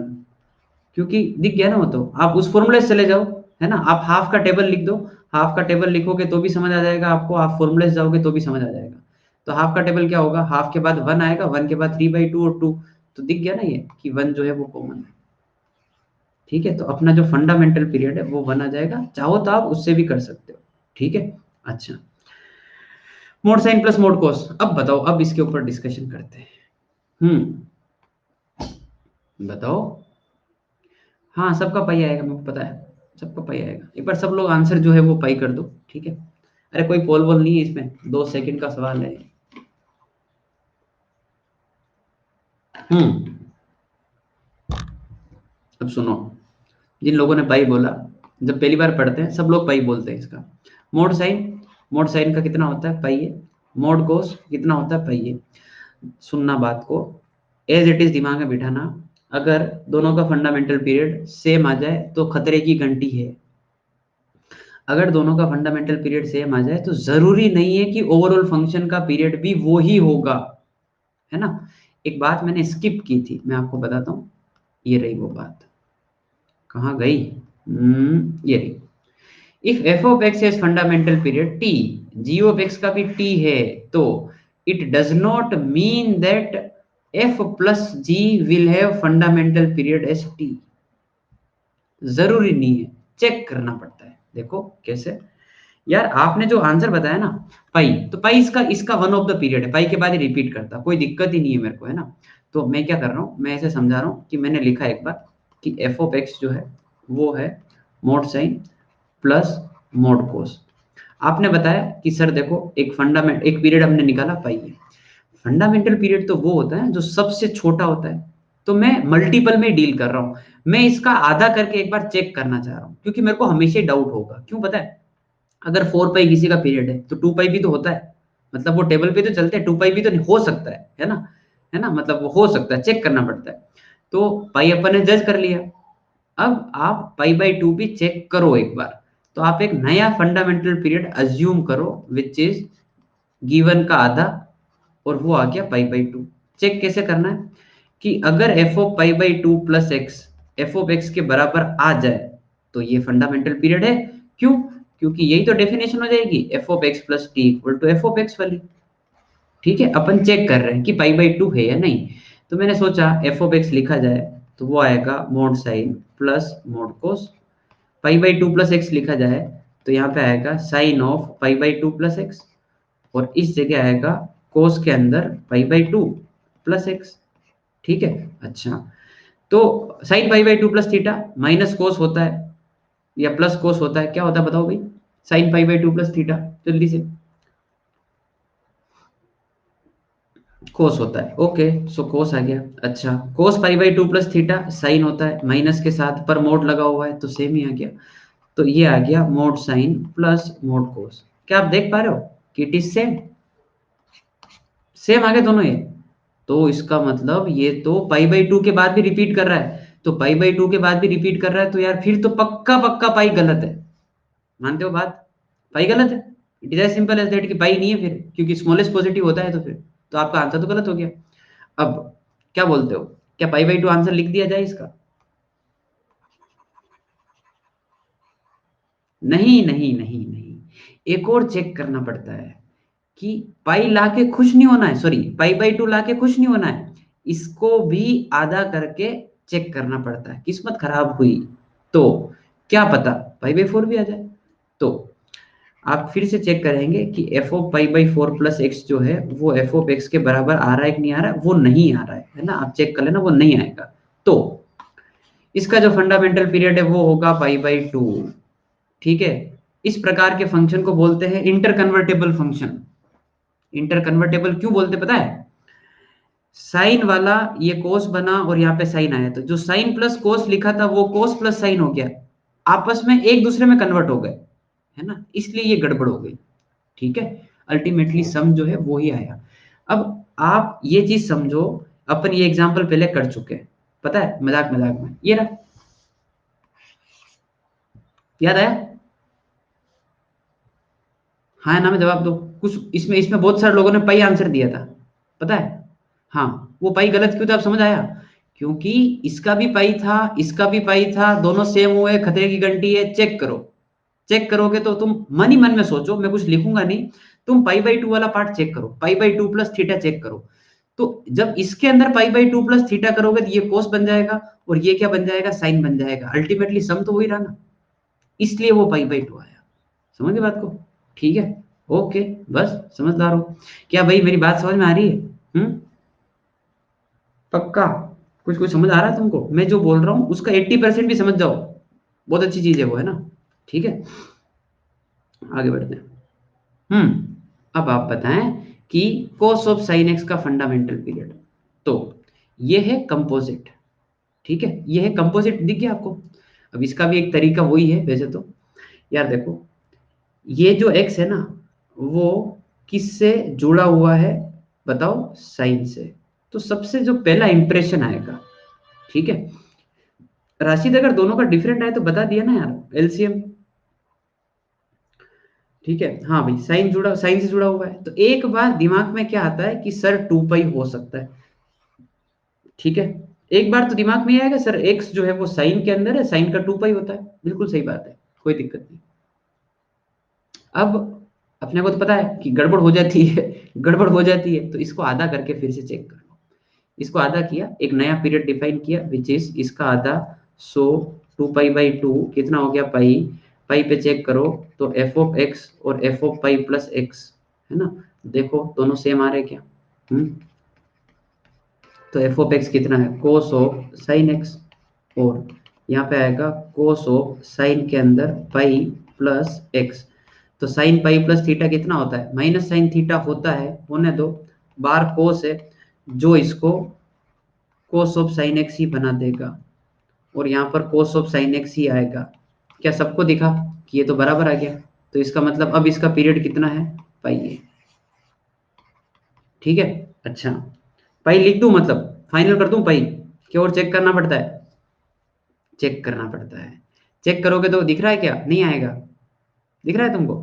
क्योंकि दिख गया ना वो, तो आप उस फॉर्मूले से चले जाओ, है ना? आप हाफ का टेबल लिख दो। हाफ का टेबल लिखोगे तो भी समझ आ जाएगा आपको, आप फॉर्मूले से जाओगे तो भी समझ आ जाएगा। तो हाफ का टेबल क्या होगा? हाफ के बाद 1 आएगा, 1 के बाद 3/2 और 2। तो दिख गया ना ये कि 1 जो है वो कॉमन है। ठीक है, तो अपना जो फंडामेंटल पीरियड है वो 1 आ जाएगा। चाहो तो आप उससे भी कर सकते हो। ठीक है, अच्छा। मोड साइन प्लस मोड कोस, अब बताओ, अब इसके ऊपर डिस्कशन करते हैं। बताओ। हाँ, सबका पाई आएगा, मेरे को पता है। सबका पाई आएगा। एक बार सब लोग आंसर जो है वो पाई कर दो, ठीक है? अरे कोई पोल वोल नहीं है इसमें, 2 सेकंड का सवाल है। हम्म अब सुनो, जिन लोगों ने पाई बोला, जब पहली बार पढ़ते हैं सब लोग पाई बोलते हैं इसका। मोड साइन का कितना होता है? पाई है। मोड कोस कितना होता है? पाई है। सुनना बात को, एज इट इज दिमाग में बिठाना। अगर दोनों का फंडामेंटल पीरियड सेम आ जाए तो खतरे की घंटी है। अगर दोनों का फंडामेंटल पीरियड सेम आ जाए तो जरूरी नहीं है कि ओवरऑल फंक्शन का पीरियड भी वो ही होगा, है ना? एक बात मैंने स्किप की थी, मैं आपको बताता हूँ। ये रही वो बात, कहाँ गई? ये रही। If f of x has fundamental period t, g of x का भी टी है, तो it does not mean that f plus g will have fundamental period as t. जरूरी नहीं है, चेक करना पड़ता है। देखो कैसे। यार आपने जो आंसर बताया ना, पाई, तो पाई इसका इसका वन ऑफ द पीरियड है। पाई के बाद ही रिपीट करता, कोई दिक्कत ही नहीं है मेरे को, है ना? तो मैं क्या कर रहा हूँ, मैं ऐसे समझा रहा हूँ कि मैंने लिखा एक बार कि एफ ऑफ एक्स जो है वो है मोड साइन प्लस मोड कोस। आपने बताया कि सर देखो, एक पीरियड हमने निकाला पाई है। फंडामेंटल पीरियड तो वो होता है जो सबसे छोटा होता है। तो मैं मल्टीपल में डील कर रहा हूँ। मैं इसका आधा करके एक बार चेक करना चाह रहा हूँ, क्योंकि मेरे को हमेशा डाउट होगा। क्यों पता है? अगर 4 पाई किसी का पीरियड है तो 2 पाई भी तो होता है। मतलब वो टेबल पे तो चलते हैं, 2 पाई भी तो हो सकता है ना? है ना? मतलब वो हो सकता है, चेक करना पड़ता है। तो पाई अपन ने जज कर लिया। अब आप पाई/2 भी चेक करो एक बार। तो आप एक नया फंडामेंटल पीरियड अज्यूम करो विच इज गिवन का आधा, और वो आ गया पाई/2। चेक कैसे करना है कि अगर f of pi plus x f of x के बराबर आ जाए तो ये फंडामेंटल पीरियड है। क्यों? क्योंकि यही तो डेफिनेशन हो जाएगी f of x plus t equal to f of x वाली। ठीक है, अपन चेक कर रहे हैं कि पाई/2 है या नहीं। तो मैंने सोचा एफ ऑफ एक्स लिखा जाए तो वो आएगा mod sine plus mod cos. Pi by two plus x लिखा जाए तो यहाँ पे आएगा sine of pi by two plus x, और इस जगह आएगा कोस के अंदर pi by two plus x. ठीक है, अच्छा तो sine pi by two plus theta minus cos होता है या प्लस कोस होता है, क्या होता है बताओ भाई? Sign pi by two plus theta, जल्दी से। कोस होता है, ओके सो कोस आ गया। अच्छा cos pi by two plus theta sine होता है माइनस के साथ, पर मोड लगा हुआ है तो सेम ही आ गया। तो ये आ गया मोड साइन प्लस मोड कोस। क्या आप देख पा रहे हो कि इट इज सेम? सेम आ गए दोनों ये। तो इसका मतलब ये तो पाई बाई टू के बाद भी रिपीट कर रहा है, तो पाई बाई टू के बाद भी रिपीट कर रहा है तो यार फिर तो पक्का पक्का पाई गलत है। मानते हो बात? पाई गलत है। It is as simple as that कि पाई नहीं है फिर, क्योंकि स्मॉलेस्ट पॉजिटिव होता है, तो फिर तो आपका आंसर तो गलत हो गया। अब क्या बोलते हो, क्या पाई बाई टू आंसर लिख दिया जाए इसका? नहीं नहीं नहीं नहीं, एक और चेक करना पड़ता है कि पाई लाके खुश नहीं होना है, सॉरी पाई बाई टू लाके खुश नहीं होना है, इसको भी आधा करके चेक करना पड़ता है। किस्मत खराब हुई तो क्या पता पाई बाई फोर भी आ जाए। तो आप फिर से चेक करेंगे कि f of pi by four plus x जो है वो एफ ऑफ एक्स के बराबर आ रहा है कि नहीं आ रहा है? वो नहीं आ रहा है ना, आप चेक कर लेना, वो नहीं आएगा। तो इसका जो फंडामेंटल पीरियड है वो होगा पाई बाई टू। ठीक है, इस प्रकार के फंक्शन को बोलते हैं inter convertible function. Inter convertible क्यों बोलते पता है? साइन वाला ये कोस बना और यहाँ पे साइन आया, तो जो साइन प्लस कोस लिखा था वो कोस प्लस साइन हो गया, आपस में एक दूसरे में कन्वर्ट हो गए, है ना, इसलिए ये गड़बड़ हो गई। ठीक है, अल्टीमेटली सम जो है वो ही आया। अब आप ये चीज समझो, अपन ये एग्जांपल पहले कर चुके हैं, पता है, मजाक मजाक में ये रहा, याद आया? हाँ ना में जवाब दो। कुछ इसमें इसमें बहुत सारे लोगों ने पाई आंसर दिया था, पता है? हाँ, वो पाई गलत क्यों था, आप समझ आया? क्योंकि इसका भी पाई था, इसका भी पाई था, दोनों सेम हुए, खतरे की घंटी है। चेक करो, चेक करोगे तो तुम मन ही मन में सोचो, मैं कुछ लिखूंगा नहीं, तुम पाई बाई टू वाला पार्ट चेक करो, pi by two plus theta check करो। तो जब इसके अंदर pi by two plus theta करोगे तो ये कोस बन जाएगा, और ये क्या बन जाएगा, साइन बन जाएगा। अल्टीमेटली सम तो वही रहा ना, इसलिए वो पाई बाई टू आया। समझ गए बात को? ठीक है, ओके, बस समझदार हो। क्या भाई मेरी बात समझ में आ रही है? पक्का? कुछ कुछ समझ आ रहा है तुमको? मैं जो बोल रहा हूँ उसका 80% भी समझ जाओ, बहुत अच्छी चीज है वो, है ना? ठीक है, आगे बढ़ते हैं। अब आप बताएं कि cos ऑफ sin x का फंडामेंटल पीरियड, तो ये है कंपोजिट। ठीक है, ये है कंपोजिट, दिख गया आपको? अब इसका भी एक तरीका वही है वैसे तो। यार देखो, ये जो x है ना, वो किससे जुड़ा हुआ है बताओ? साइन से। तो सबसे जो पहला इंप्रेशन आएगा, ठीक है, राशिद अगर दोनों का डिफरेंट आए तो बता दिया ना यार, एलसीएम। ठीक है, हाँ भाई, साइन जुड़ा, साइन से जुड़ा हुआ है, तो एक बार दिमाग में क्या आता है कि सर टू पाई हो सकता है। ठीक है, एक बार तो दिमाग में ये आएगा सर एक्स जो है वो साइन के अंदर है, साइन का टू पाई होता है, बिल्कुल सही बात है, कोई दिक्कत नहीं। अब अपने को तो पता है कि गड़बड़ हो जाती है, गड़बड़ हो जाती है, तो इसको आधा करके फिर से चेक कर लो। इसको आधा किया, एक नया पीरियड डिफाइन किया विच इज इसका आधा, सो टू पाई बाई टू कितना हो गया, पाई। पाई पे चेक करो तो एफ ऑफ एक्स और F of pi plus x, है ना? देखो दोनों सेम आ रहे क्या? हम्म, तो एफ ऑफ एक्स कितना है, कोस ऑफ साइन एक्स, और यहाँ पे आएगा कोस ऑफ साइन के अंदर पाई प्लस एक्स। तो साइन पाई प्लस थीटा कितना होता है, माइनस साइन थीटा होता है, होने दो, बार कोस है जो इसको कोस ऑफ साइन एक्स ही बना देगा, और यहाँ पर कोस ऑफ साइन एक्स ही आएगा। क्या सबको दिखा कि ये तो बराबर आ गया? तो इसका मतलब अब इसका पीरियड कितना है, पाई है। ठीक है, अच्छा पाई लिख दूं, मतलब फाइनल कर दूं पाई, क्या और चेक करना पड़ता है? चेक करना पड़ता है। चेक करोगे तो दिख रहा है क्या, नहीं आएगा? दिख रहा है तुमको?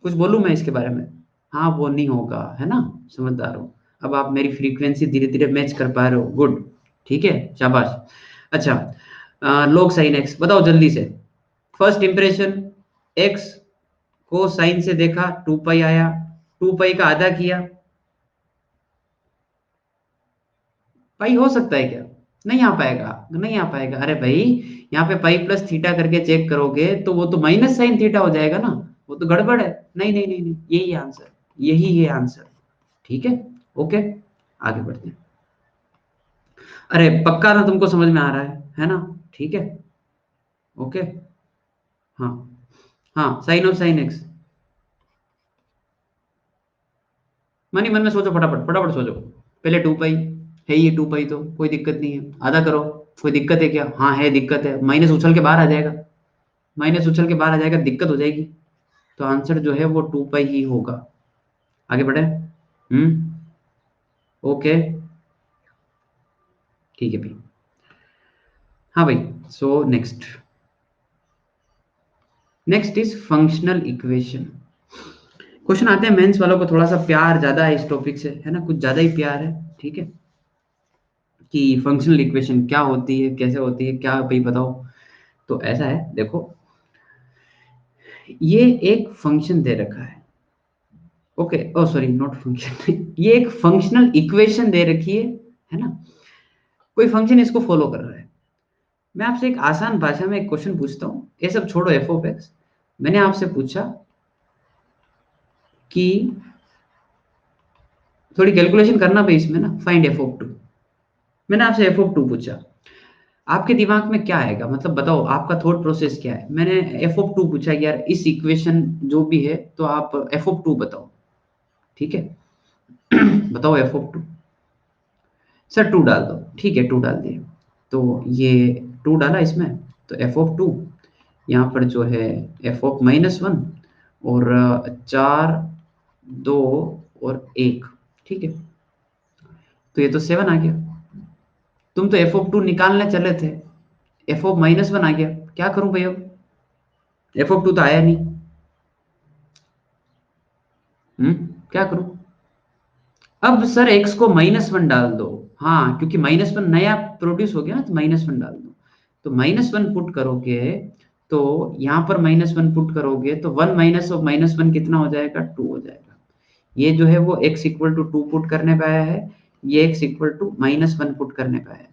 कुछ बोलूं मैं इसके बारे में? हाँ वो नहीं होगा, है ना? समझदार हो, अब आप मेरी फ्रीक्वेंसी धीरे धीरे मैच कर पा रहे हो, गुड। ठीक है, शाबाश। अच्छा log साइन एक्स बताओ जल्दी से। फर्स्ट इंप्रेशन, एक्स को साइन से देखा, टू पाई आया, टू पाई का आधा किया, पाई हो सकता है क्या? नहीं आ पाएगा, नहीं आ पाएगा। अरे भाई, यहाँ पे पाई प्लस थीटा करके चेक करोगे तो वो तो माइनस साइन थीटा हो जाएगा ना, वो तो गड़बड़ है। नहीं नहीं नहीं नहीं, यही है आंसर, यही है आंसर। ठीक है, ओके, आगे बढ़ते हैं। अरे पक्का ना, तुमको समझ में आ रहा है ना? ठीक है, ओके। हाँ हाँ, साइन ऑफ साइन एक्स। मन ही मन में सोचो, फटाफट फटाफट सोचो। पहले टू पाई है, ये टू पाई तो कोई दिक्कत नहीं है, आधा करो। कोई दिक्कत है क्या? हाँ है, दिक्कत है। माइनस उछल के बाहर आ जाएगा, माइनस उछल के बाहर आ जाएगा, दिक्कत हो जाएगी। तो आंसर जो है वो टू पाई ही होगा। आगे बढ़े। ओके, ठीक है भाई। हाँ भाई, so next, next is functional equation. Question आते हैं, मेंस वालों को थोड़ा सा प्यार ज्यादा है इस टॉपिक से, है ना, कुछ ज्यादा ही प्यार है। ठीक है, कि फंक्शनल इक्वेशन क्या होती है, कैसे होती है, क्या भाई बताओ। तो ऐसा है, देखो, ये एक फंक्शन दे रखा है। Okay, o sorry, not function ये एक फंक्शनल इक्वेशन दे रखी है ना। कोई फंक्शन इसको फॉलो कर रहा है। मैं आपसे एक आसान भाषा में एक क्वेश्चन पूछता हूँ, ये सब छोड़ो, एफ ऑफ एक्स। मैंने आपसे पूछा कि थोड़ी कैलकुलेशन करना भाई इसमें ना, फाइंड एफ ऑफ टू। मैंने आपसे एफ ऑफ टू पूछा, आपके दिमाग में क्या आएगा, मतलब बताओ आपका थॉट प्रोसेस क्या है। मैंने एफ ऑफ टू पूछा कि यार इस इक्वेशन जो भी है, तो आप एफ ऑफ टू बताओ। ठीक है बताओ f of two. Sir two डाल दो, ठीक है, टू डाल दिए। तो ये टू डाला इसमें, तो एफ ऑफ टू, यहाँ पर जो है एफ ऑफ माइनस वन, और चार, दो, और एक। ठीक है, तो ये तो सेवन आ गया। तुम तो एफ ऑफ टू निकालने चले थे, एफ ऑफ माइनस वन आ गया। क्या करूं भाई अब? एफ ऑफ टू तो आया नहीं। क्या करूं? अब सर एक्स को माइनस वन डाल दो। हाँ, क्योंकि माइनस वन नया प्रोड्यूस हो गया ना, तो माइनस वन डाल दो। तो माइनस वन पुट करोगे, तो यहाँ पर माइनस वन पुट करोगे तो one minus of minus one कितना हो जाएगा? टू हो जाएगा। ये जो है वो x equal to two put करने पे आया है, ये x equal to minus one put करने पे आया है।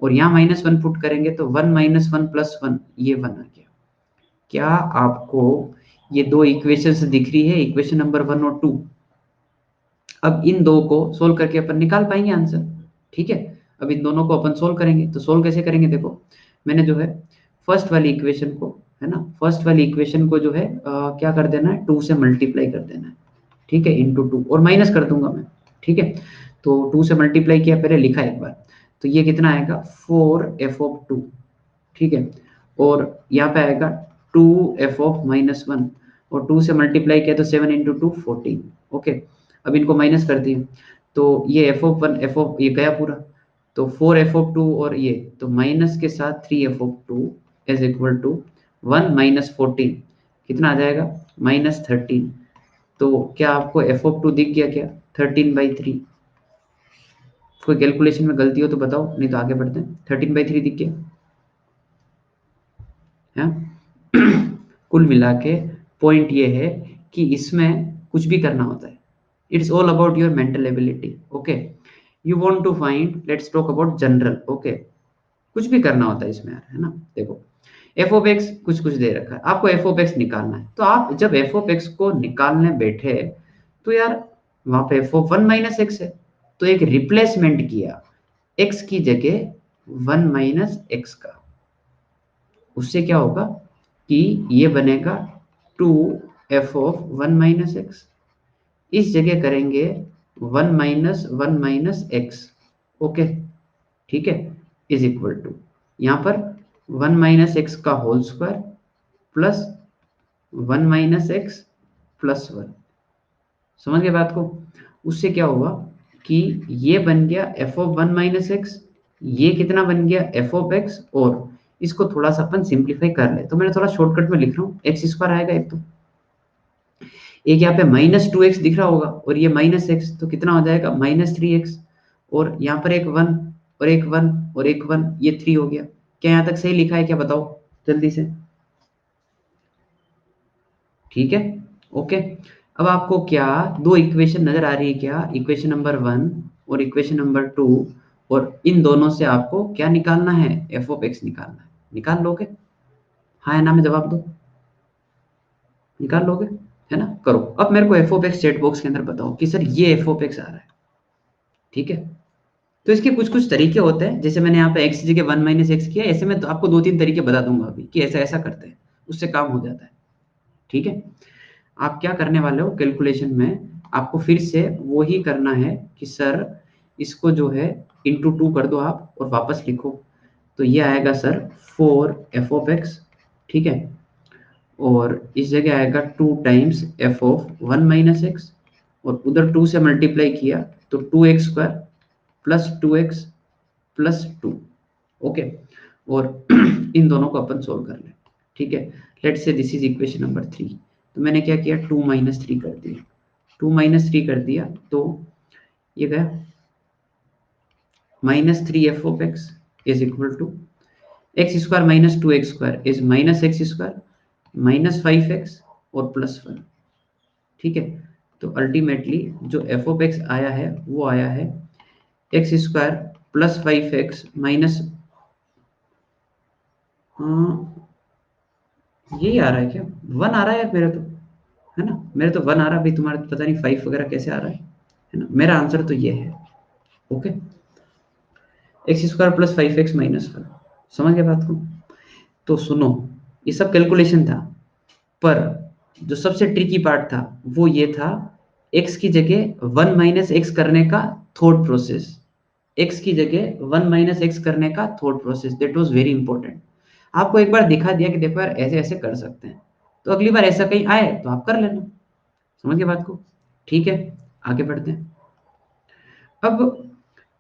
और यहाँ माइनस वन पुट करेंगे तो one minus one plus one, ये वन आ गया। क्या आपको ये दो इक्वेशंस दिख रही है, इक्वेशन नंबर वन और टू? अब इन दो को सोल्व करके अपन निकाल पाएंगे आंसर। ठीक है, अब इन दोनों को अपन सोल्व करेंगे, तो सोल्व कैसे करेंगे? देखो, मैंने जो है फर्स्ट वाली इक्वेशन को, है ना, फर्स्ट वाली इक्वेशन को जो है क्या कर देना है, टू से मल्टीप्लाई कर देना है। ठीक है, इंटू टू, और माइनस कर दूंगा मैं। ठीक है, तो टू से मल्टीप्लाई किया, पहले लिखा एक बार, तो ये कितना आएगा? Four f of two. ठीक है, और यहाँ पे आएगा two f of minus one, और टू से मल्टीप्लाई किया तो seven into two, fourteen. Okay, अब इनको माइनस कर दिए, तो ये f of one, f of ये गया पूरा, तो फोर एफ ऑफ टू, और ये तो माइनस के साथ three f of two is equal to one minus fourteen, कितना आ जाएगा? Minus thirteen. तो क्या आपको एफ ऑफ टू दिख गया क्या? Thirteen by three. कोई कैलकुलेशन में गलती हो तो बताओ, नहीं तो आगे बढ़ते हैं। थर्टीन बाई थ्री दिख गया है? कुल मिला के पॉइंट ये है कि इसमें कुछ भी करना होता है, it's all about your mental ability. Okay, you want to find, let's talk about general. Okay, कुछ भी करना होता है इसमें यार, है ना। देखो, एफ ऑफ एक्स कुछ कुछ दे रखा है, आपको एफ ऑफ एक्स निकालना है, तो आप जब एफ ऑफ एक्स को निकालने बैठे, तो यार वहां पे F of one minus x है, तो एक रिप्लेसमेंट किया, एक्स की जगह वन माइनस एक्स का। उससे क्या होगा कि ये बनेगा two f of one minus x, इस जगह करेंगे वन माइनस एक्स। ओके, ठीक है, इज इक्वल टू, यहाँ पर वन माइनस एक्स का whole square plus one minus x plus one. समझ गए बात को? उससे क्या हुआ कि ये बन गया F of one minus x, ये कितना बन गया? F of x. और इसको थोड़ा सा अपन सिंप्लीफाई कर ले, तो मैंने थोड़ा शॉर्टकट में लिख रहा हूँ, एक्स स्क्वायर आएगा एक, तो एक यहाँ पे माइनस टू एक्स दिख रहा होगा, और ये माइनस एक्स, तो कितना हो जाएगा? Minus three x. और यहाँ पर एक वन, और एक वन, और एक वन, ये थ्री हो गया। क्या यहाँ तक सही लिखा है क्या, बताओ जल्दी से? ठीक है, ओके। अब आपको क्या दो इक्वेशन नजर आ रही है क्या? इक्वेशन नंबर वन और इक्वेशन नंबर टू, और इन दोनों से आपको क्या निकालना है, एफ ऑफ एक्स निकालना है। निकाल लोगे? हाँ या ना में जवाब दो, निकाल लोगे, है ना? करो। अब मेरे को F of x chat box के अंदर बताओ कि सर ये एफ ऑफ एक्स आ रहा है, ठीक है? तो इसके कुछ कुछ तरीके होते हैं, जैसे मैंने यहाँ पे एक्स की जगह 1 - एक्स किया, ऐसे में तो आपको 2-3 तरीके बता दूंगा अभी कि ऐसा ऐसा करते हैं, उससे काम हो जाता है, ठीक है? आप क्या करने वाले हो कैलकुलेशन में, आपको फिर से वो ही करना है कि सर इसको जो है इंटू 2 कर दो आप और वापस लिखो। तो ये आएगा सर 4 एफ ऑफ एक्स, ठीक है? और इस जगह आएगा 2 टाइम्स एफ ऑफ 1 - एक्स, और उधर 2 से मल्टीप्लाई किया तो 2x² plus 2x plus 2, okay? और इन दोनों को अपन सोल्व कर लें, ठीक है? लेट से दिस इज इक्वेशन नंबर 3। तो मैंने क्या किया, 2 - 3 कर दिया, 2 - 3 कर दिया, तो ये गया -3 f of x is equal to x square minus 2x² is -x² -5x और +1, ठीक है? तो अल्टीमेटली जो एफ ऑफ एक्स आया है वो आया है x² प्लस 5x माइनस, यही आ रहा है क्या? 1 आ रहा है यार मेरा तो, है ना? मेरा तो 1 आ रहा है भाई, तुम्हारा तो पता नहीं 5 वगैरह कैसे आ रहा है ना? मेरा आंसर तो ये है, okay? x² plus 5x minus 1, समझ गए बात को? तो सुनो, ये सब कैलकुलेशन था, पर जो सबसे ट्रिकी पार्ट था वो ये था, x की जगह 1 - एक्स करने का थॉट प्रोसेस, x की जगह 1 - एक्स करने का thought process, that was very important. आपको एक बार दिखा दिया कि देखो यार ऐसे ऐसे कर सकते हैं, तो अगली बार ऐसा कहीं आए तो आप कर लेना, समझ गए बात को? ठीक है, आगे बढ़ते हैं। अब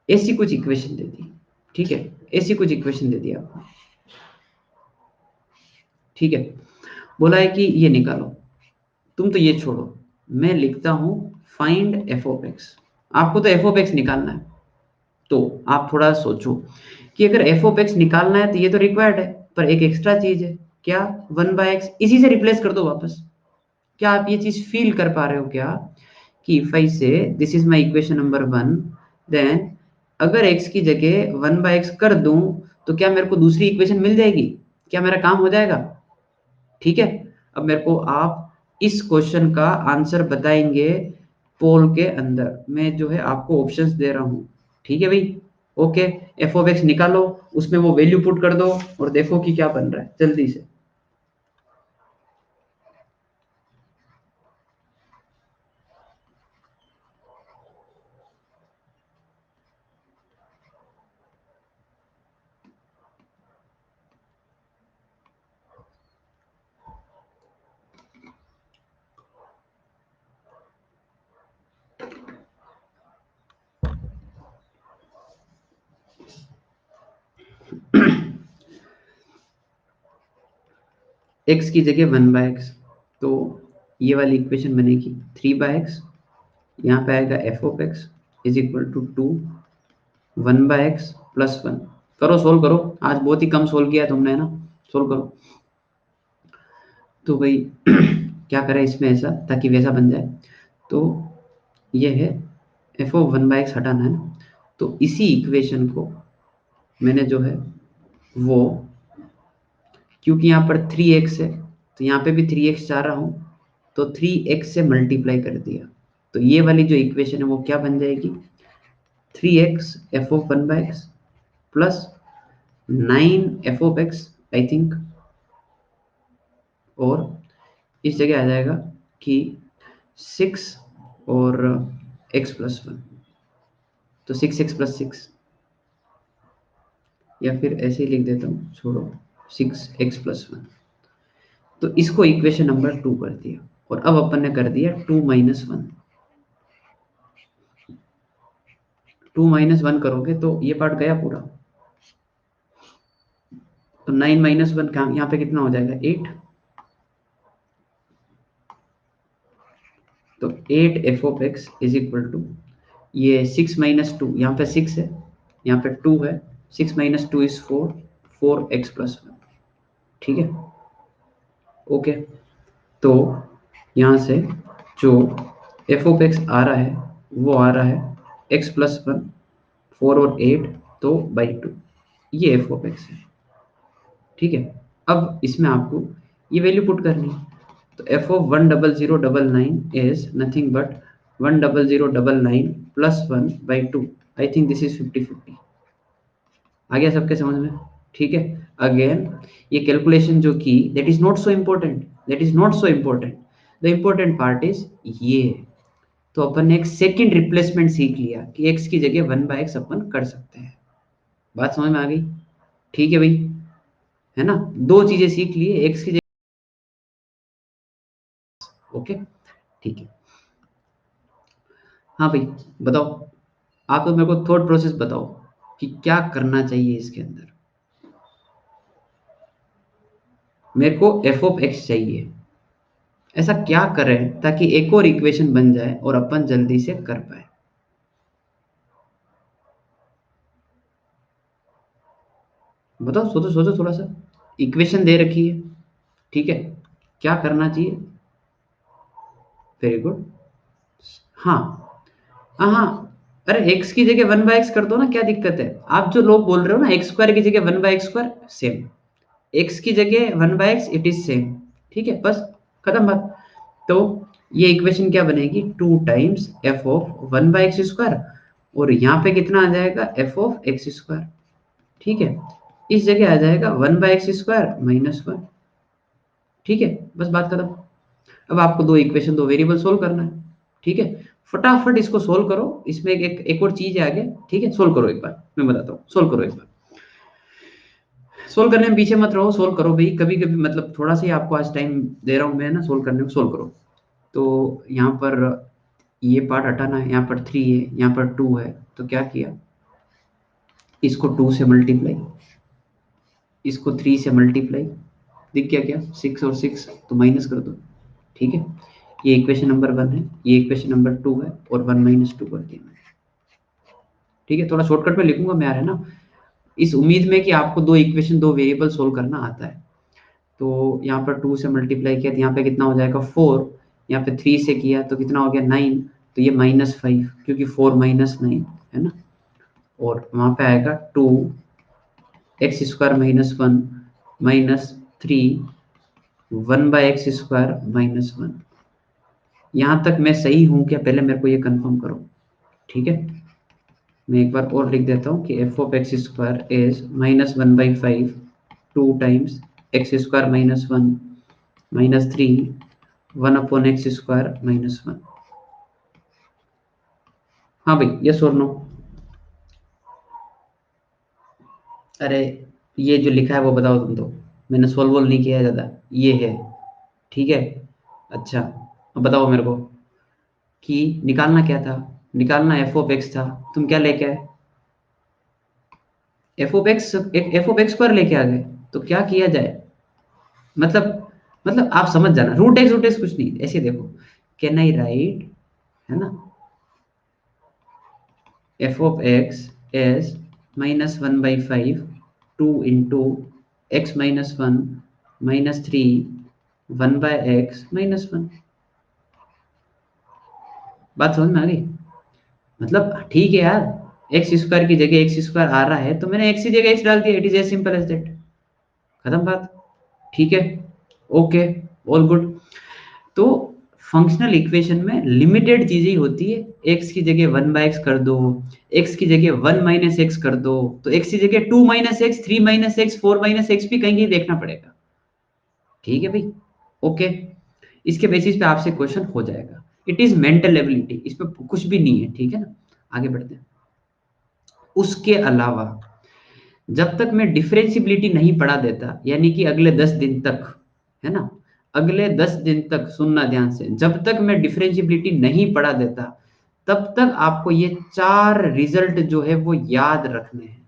ऐसी कुछ इक्वेशन दे दी, ठीक है? ऐसी कुछ इक्वेशन दे दी आपको, ठीक है? बोला है कि ये निकालो, तुम तो ये छोड़ो, मैं लिखता हूं फाइंड एफ ऑफ एक्स। आपको तो एफ ऑफ एक्स निकालना है, तो आप थोड़ा सोचो कि अगर एफ ऑफ एक्स निकालना है तो ये तो रिक्वायर्ड है, पर एक एक्स्ट्रा चीज है, क्या? 1/x, इसी से रिप्लेस कर दो वापस। क्या आप ये चीज फील कर पा रहे हो क्या कि if I say this is my equation number 1, then अगर x की जगह 1/x कर दूं तो क्या मेरे को दूसरी इक्वेशन मिल जाएगी? क्या मेरा काम हो जाएगा? ठीक है? अब मेरे को आप इस क्वेश्चन का आंसर बताएंगे पोल के अंदर, मैं जो है आपको ऑप्शंस दे रहा हूं, ठीक है भाई? ओके, एफ ऑफ एक्स निकालो, उसमें वो वैल्यू पुट कर दो और देखो कि क्या बन रहा है जल्दी से। एक्स की जगह 1/x, तो ये वाली इक्वेशन बनेगी 3/x, यहाँ पे आएगा f of x is equal to 2 1/x plus 1। करो, सोल्व करो, आज बहुत ही कम सोल्व किया है तुमने, है ना? सोल्व करो। तो भाई क्या करें इसमें ऐसा ताकि वैसा बन जाए, तो ये है एफ ऑफ 1/x हटाना है ना, तो इसी इक्वेशन को मैंने जो है वो, क्योंकि यहाँ पर 3x है तो यहाँ पे भी 3x चाह रहा हूँ, तो 3x से मल्टीप्लाई कर दिया, तो ये वाली जो इक्वेशन है वो क्या बन जाएगी, 3x F of 1/x plus 9 F of x I think, और इस जगह आ जाएगा कि 6 और x प्लस 1, तो 6x प्लस 6, या फिर ऐसे ही लिख देता हूँ, छोड़ो, 6x प्लस 1। तो इसको इक्वेशन नंबर 2 कर दिया, और अब अपन ने कर दिया 2 - 1। 2 - 1 करोगे तो ये पार्ट गया पूरा, तो 9 - 1 यहाँ पे कितना हो जाएगा, 8। तो 8 f of x is equal to, ये 6 - 2, यहाँ पे 6 है, यहाँ पे 2 है, 6 - 2 इज 4, 4x प्लस 1, ठीक है? ओके, तो यहाँ से जो एफ ऑफ एक्स आ रहा है वो आ रहा है x प्लस 1 4 और 8 तो बाई 2, ये एफ ऑफ एक्स है। ठीक है, अब इसमें आपको ये वैल्यू पुट करनी है। तो f of 10099 is nothing but 10099 plus 1 by 2। I think this is 50/50। आ गया सबके समझ में? ठीक है, अगेन ये कैलकुलेशन जो की, that is not so important, that is not so important, the important part is ये। तो अपन ने एक सेकंड रिप्लेसमेंट सीख लिया कि x की जगह 1/x अपन कर सकते हैं। बात समझ में आ गई? ठीक है भाई, है ना, दो चीजें सीख लिए, x की जगह। ओके, ठीक है। हाँ भाई, बताओ, आप तो मेरे को थॉट प्रोसेस बताओ कि क्या करना चाहिए इसके अंदर। मेरे को एफ ऑफ एक्स चाहिए, ऐसा क्या करें ताकि एक और इक्वेशन बन जाए और अपन जल्दी से कर पाए। बताओ, सोचो सोचो थोड़ा सा। इक्वेशन दे रखी है, ठीक है, क्या करना चाहिए? Very good. हाँ, हाँ हाँ, अरे एक्स की जगह 1/x कर दो ना, क्या दिक्कत है? आप जो लोग बोल रहे हो ना एक्स स्क्वायर की जगह 1/x², सेम एक्स की जगह 1/x, इट इज सेम। ठीक है, बस खत्म बात। तो ये इक्वेशन क्या बनेगी? 2 टाइम्स एफ ऑफ 1/x², और यहाँ पे कितना आ जाएगा? F of x²। ठीक है, इस जगह आ जाएगा 1/x² -1। ठीक है, बस बात खत्म। अब आपको दो इक्वेशन, दो वेरिएबल सोल्व करना है। ठीक है, फटाफट इसको सोल्व करो। इसमें एक और चीज है आगे। ठीक है, सोल्व करो एक बार, मैं बताता हूँ, सोल्व करो एक बार। सोल्व करने में पीछे मत रहो, सोल्व करो भाई। कभी कभी मतलब थोड़ा सा ही आपको आज टाइम दे रहा हूँ मैं ना सोल्व करने को, सोल्व करो। तो यहाँ पर ये पार्ट हटाना है, यहाँ पर 3 है, यहाँ पर 2 है, तो क्या किया, इसको 2 से मल्टीप्लाई, इसको 3 से मल्टीप्लाई, दिख गया क्या? 6 और 6 तो माइनस कर दो। ठीक है, ये इक्वेशन नंबर 1 है, ये इक्वेशन नंबर 2 है, और 1 - 2 कर दिया मैंने। ठीक है, थोड़ा शॉर्टकट में लिखूंगा मैं यार, है ना, इस उम्मीद में कि आपको दो इक्वेशन, दो वेरिएबल सोल्व करना आता है। तो यहाँ पर 2 से मल्टीप्लाई किया तो यहाँ पे कितना हो जाएगा? 4। यहाँ पे 3 से किया तो कितना हो गया? 9। तो ये -5, क्योंकि 4 - 9 है ना। और वहाँ पे आएगा 2x² -1 -3 1/x² -1। यहाँ तक मैं सही हूँ क्या? पहले मेरे को ये कंफर्म करो। ठीक है, मैं एक बार और लिख देता हूँ कि f of x² is -1/5 2 times x² -1 -3 1/x² -1। हाँ भाई, यस और नो? अरे, ये जो लिखा है वो बताओ तुम तो, मैंने सोल्व वोल्व नहीं किया है ज़्यादा, ये है। ठीक है, अच्छा, अब बताओ मेरे को कि निकालना क्या था? निकालना एफ ऑफ एक्स था, तुम क्या लेके आए? एफ ऑफ एक्स² लेके आ गए। तो क्या किया जाए? मतलब आप समझ जाना, रूट एक्स कुछ नहीं, ऐसे देखो, कैन आई राइट, है ना, f of x as -1/5 2 into x -1 -3 1/x -1। बात समझ में आ गई? मतलब ठीक है यार, x² की जगह x² आ रहा है तो मैंने x की जगह x डाल दिया, it is as simple as that. खत्म बात। ठीक है, ओके, ऑल गुड। तो फंक्शनल इक्वेशन में लिमिटेड चीजें ही होती है। x की जगह 1/x कर दो, x की जगह 1 - x कर दो, तो x की जगह 2 - x 3 - x 4 - x भी कहीं कहीं देखना पड़ेगा। ठीक है भाई, ओके, इसके बेसिस पे आपसे क्वेश्चन हो जाएगा। इट इज मेंटल एबिलिटी, इस पे कुछ भी नहीं है। ठीक है ना, आगे बढ़ते हैं। उसके अलावा जब तक मैं डिफरेंशियबिलिटी नहीं पढ़ा देता, यानी कि अगले 10 दिन तक, है ना, अगले 10 दिन तक सुनना ध्यान से, जब तक मैं डिफरेंशियबिलिटी नहीं पढ़ा देता, तब तक आपको ये 4 रिजल्ट जो है वो याद रखने हैं।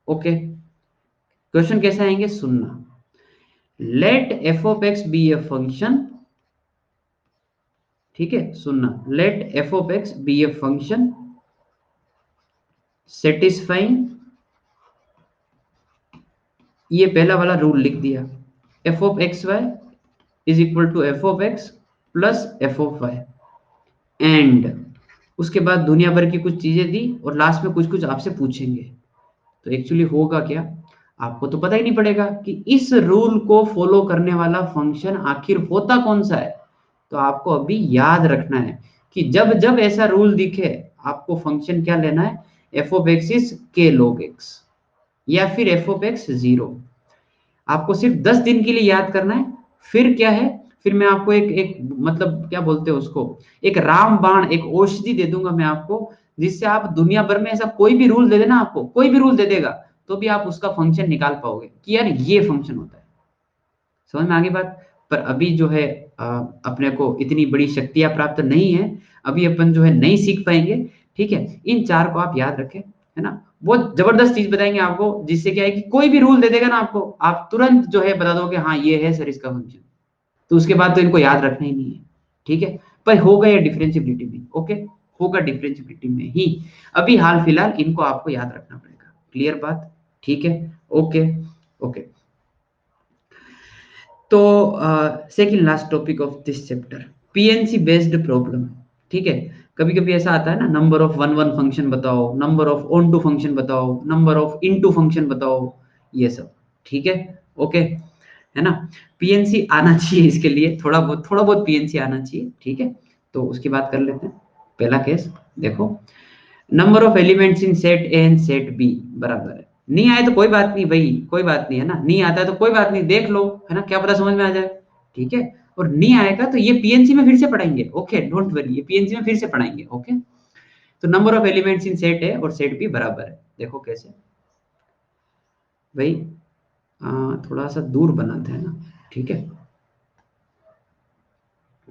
ओके, क्वेश्चन कैसे आएंगे सुनना। Let f of x be a function, ठीक है, सुनना, let f of x be a function satisfying, ये पहला वाला रूल लिख दिया, f of x y is equal to f of x plus f of y, and उसके बाद दुनिया भर की कुछ चीजें दी और लास्ट में कुछ कुछ आपसे पूछेंगे। तो एक्चुअली होगा क्या, आपको तो पता ही नहीं पड़ेगा कि इस रूल को फॉलो करने वाला फंक्शन आखिर होता कौन सा है। तो आपको अभी याद रखना है कि जब जब ऐसा रूल दिखे, आपको फंक्शन क्या लेना है, एफ ऑफ एक्स इज के log x या फिर एफ ऑफ एक्स जीरो। आपको सिर्फ 10 दिन के लिए याद करना है। फिर क्या है, फिर मैं आपको एक एक मतलब क्या बोलते हैं उसको, एक रामबाण, एक औषधि दे दूंगा मैं आपको, जिससे आप दुनिया भर में ऐसा कोई भी रूल दे देना, आपको कोई भी रूल दे देगा तो भी आप उसका फंक्शन निकाल पाओगे कि यार ये फंक्शन होता है। समझ में आगे बात। पर अभी जो है अ, अपने को इतनी बड़ी शक्तियां प्राप्त नहीं है, अभी अपन जो है नहीं सीख पाएंगे। ठीक है, इन चार को आप याद रखें, है ना। बहुत जबरदस्त चीज बताएंगे आपको, जिससे क्या है कि कोई भी रूल दे देगा ना आपको, आप तुरंत जो है बता दोगे हाँ ये है सर इसका फंक्शन। तो उसके बाद तो इनको याद रखना ही नहीं है। ठीक है, पर होगा ये डिफरेंशियबिलिटी में, ओके, होगा डिफरेंशियबिलिटी में ही। अभी हाल फिलहाल इनको आपको याद रखना पड़ेगा। क्लियर बात, ठीक है, ओके ओके। तो second last topic of this chapter, PNC based problem. ठीक है, कभी कभी ऐसा आता है ना, number of one one function बताओ, number of onto function बताओ, नंबर ऑफ इनटू फंक्शन बताओ, ये सब। ठीक है, ओके, है ना। पीएनसी आना चाहिए इसके लिए, थोड़ा बहुत पीएनसी आना चाहिए। ठीक है, तो उसकी बात कर लेते हैं। पहला केस देखो, number of elements in set A and set B बराबर है। नहीं आए तो कोई बात नहीं भाई, कोई बात नहीं, है ना। नहीं आता है तो कोई बात नहीं, देख लो, है ना, क्या पता समझ में आ जाए। ठीक है, और नहीं आएगा तो ये पीएनसी में फिर से पढ़ाएंगे, ओके, डोंट वरी, ये पीएनसी में फिर से पढ़ाएंगे, ओके। तो number of elements in set ए और सेट बी बराबर है, देखो कैसे भाई। थोड़ा सा दूर बनाते हैं ना, ठीक है।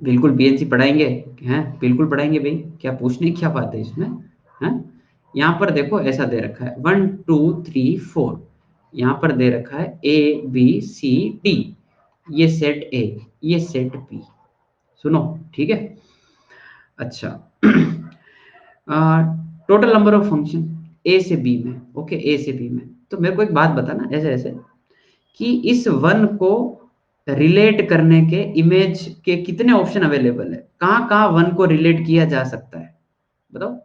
बिल्कुल पीएनसी पढ़ाएंगे, हैं बिल्कुल पढ़ाएंगे भाई, क्या पूछने की क्या बात है इसमें, हैं। यहाँ पर देखो ऐसा दे रखा है 1 2 3 4, यहाँ पर दे रखा है ABCD, ये सेट ए, ये सेट बी। सुनो, ठीक है, अच्छा। टोटल नंबर ऑफ फंक्शन ए से बी में, ओके, ए से बी में। तो मेरे को एक बात बताना ऐसे ऐसे, कि इस वन को रिलेट करने के इमेज के कितने ऑप्शन अवेलेबल है, कहाँ कहाँ वन को रिलेट किया जा सकता है, बताओ।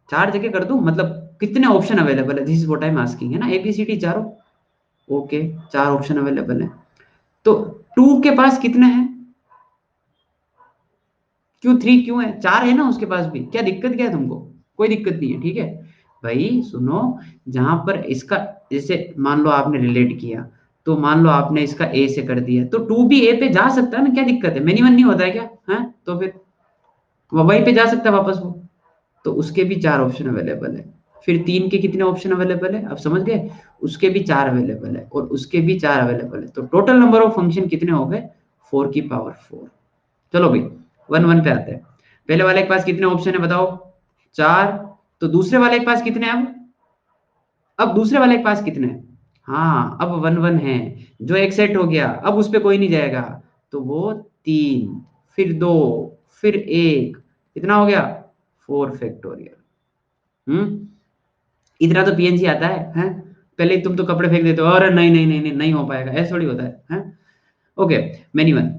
चार जगह कर दूं, मतलब कितने ऑप्शन अवेलेबल है, this is what I am asking, है ना। एबीसीडी चारों, ओके, चार ऑप्शन अवेलेबल है। तो टू के पास कितने हैं, क्यों थ्री क्यों है, चार है ना उसके पास भी, क्या दिक्कत क्या है तुमको, कोई दिक्कत नहीं है। ठीक है भाई, सुनो, जहां पर इसका, जैसे मान लो आपने रिलेट किया, तो मान लो आपने इसका ए से कर दिया, तो टू भी ए पे जा सकता है ना, क्या दिक्कत है, मिनिमम नहीं होता है क्या, है तो फिर वो वहीं पे जा सकता है वापस वो। तो उसके भी चार ऑप्शन अवेलेबल है। फिर तीन के कितने ऑप्शन अवेलेबल है, आप समझ गए, उसके भी चार अवेलेबल है और उसके भी चार अवेलेबल है। तो टोटल नंबर ऑफ फंक्शन कितने हो गए, 4 की पावर 4। चलो भाई, वन वन पे आते हैं। पहले वाले के पास कितने ऑप्शन है बताओ, चार। तो दूसरे वाले के पास कितने हैं अब दूसरे वाले के पास कितने हैं, हाँ अब वन वन है, जो एक सेट हो गया, अब उस पे कोई नहीं जाएगा। तो वो तीन, फिर दो, फिर एक, कितना हो गया, 4 फैक्टोरियल। इतना तो पीएनजी आता है। पहले ही तुम तो कपड़े फेंक देते हो, अरे नहीं नहीं नहीं नहीं नहीं हो पाएगा, ऐसा थोड़ी होता है। Okay, many one,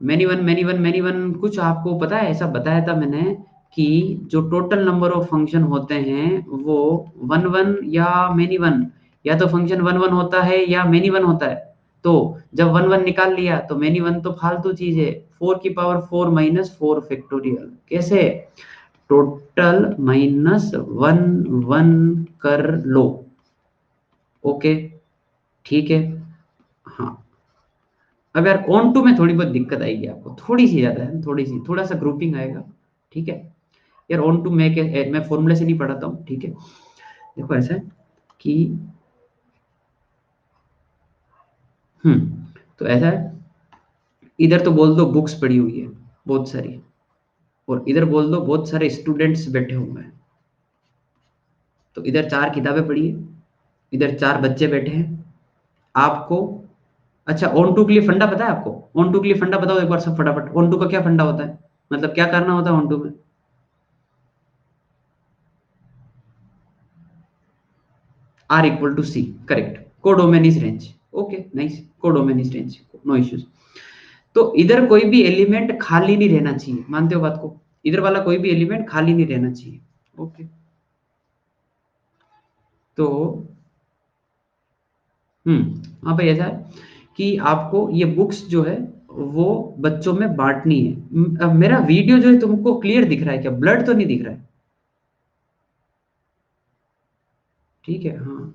many one कुछ आपको पता है, ऐसा बताया था मैंने कि जो टोटल नंबर ऑफ फंक्शन होते हैं वो वन वन या मैनी वन, या तो फंक्शन वन वन होता है या मैनी वन होता है। तो जब वन वन निकाल लिया तो मैनी वन तो फालतू चीज है, 4 की पावर 4 - 4 फैक्टोरियल, कैसे, टोटल माइनस वन वन कर लो, ओके, ठीक है। हाँ, अब यार ऑन टू में थोड़ी बहुत दिक्कत आएगी आपको, थोड़ी सी ज्यादा है, थोड़ी सी, थोड़ा सा ग्रुपिंग आएगा। ठीक है यार, ऑन टू मैं फॉर्मूले से नहीं पढ़ाता हूँ, ठीक है। देखो ऐसा है कि तो ऐसा है, इधर तो बोल दो बुक्स पड़ी हुई है बहुत सारी, और इधर बोल दो बहुत सारे स्टूडेंट्स बैठे हुए हैं। तो इधर चार किताबें पढ़ी है, इधर चार बच्चे बैठे हैं आपको। अच्छा, ऑन टू के लिए फंडा पता है आपको, ऑन टू के लिए फंडा बताओ एक बार सब फटाफट, ऑन टू का क्या फंडा होता है, मतलब क्या करना होता है ऑन टू में। R = C, correct, codomain is range, okay nice, codomain is range, no issues. तो इधर कोई भी एलिमेंट खाली नहीं रहना चाहिए, मानते हो बात को, इधर वाला कोई भी एलिमेंट खाली नहीं रहना चाहिए। ओके, तो हाँ भाई, ऐसा है कि आपको ये बुक्स जो है वो बच्चों में बांटनी है। अब मेरा वीडियो जो है तुमको क्लियर दिख रहा है क्या? ब्लड तो नहीं दिख रहा है? ठीक है, हाँ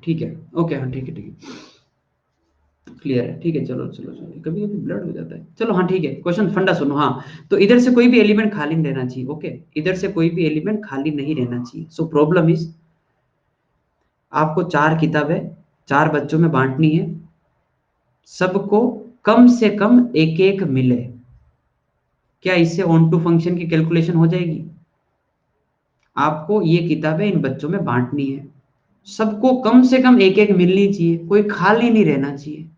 ठीक है, ओके, हाँ ठीक है, ठीक है, क्लियर है, ठीक है। चलो चलो चलो, कभी कभी ब्लड हो जाता है। चलो हाँ ठीक है, क्वेश्चन फंडा सुनो। हाँ, तो इधर से कोई भी एलिमेंट खाली नहीं रहना चाहिए। ओके, इधर से कोई भी एलिमेंट खाली नहीं रहना चाहिए। सो प्रॉब्लम इज, आपको 4 किताबें 4 बच्चों में बांटनी है, सबको कम से कम एक एक मिले। क्या इससे ऑन टू फंक्शन की कैलकुलेशन हो जाएगी? आपको ये किताबें इन बच्चों में बांटनी है, सबको कम से कम एक एक मिलनी चाहिए, कोई खाली नहीं रहना चाहिए।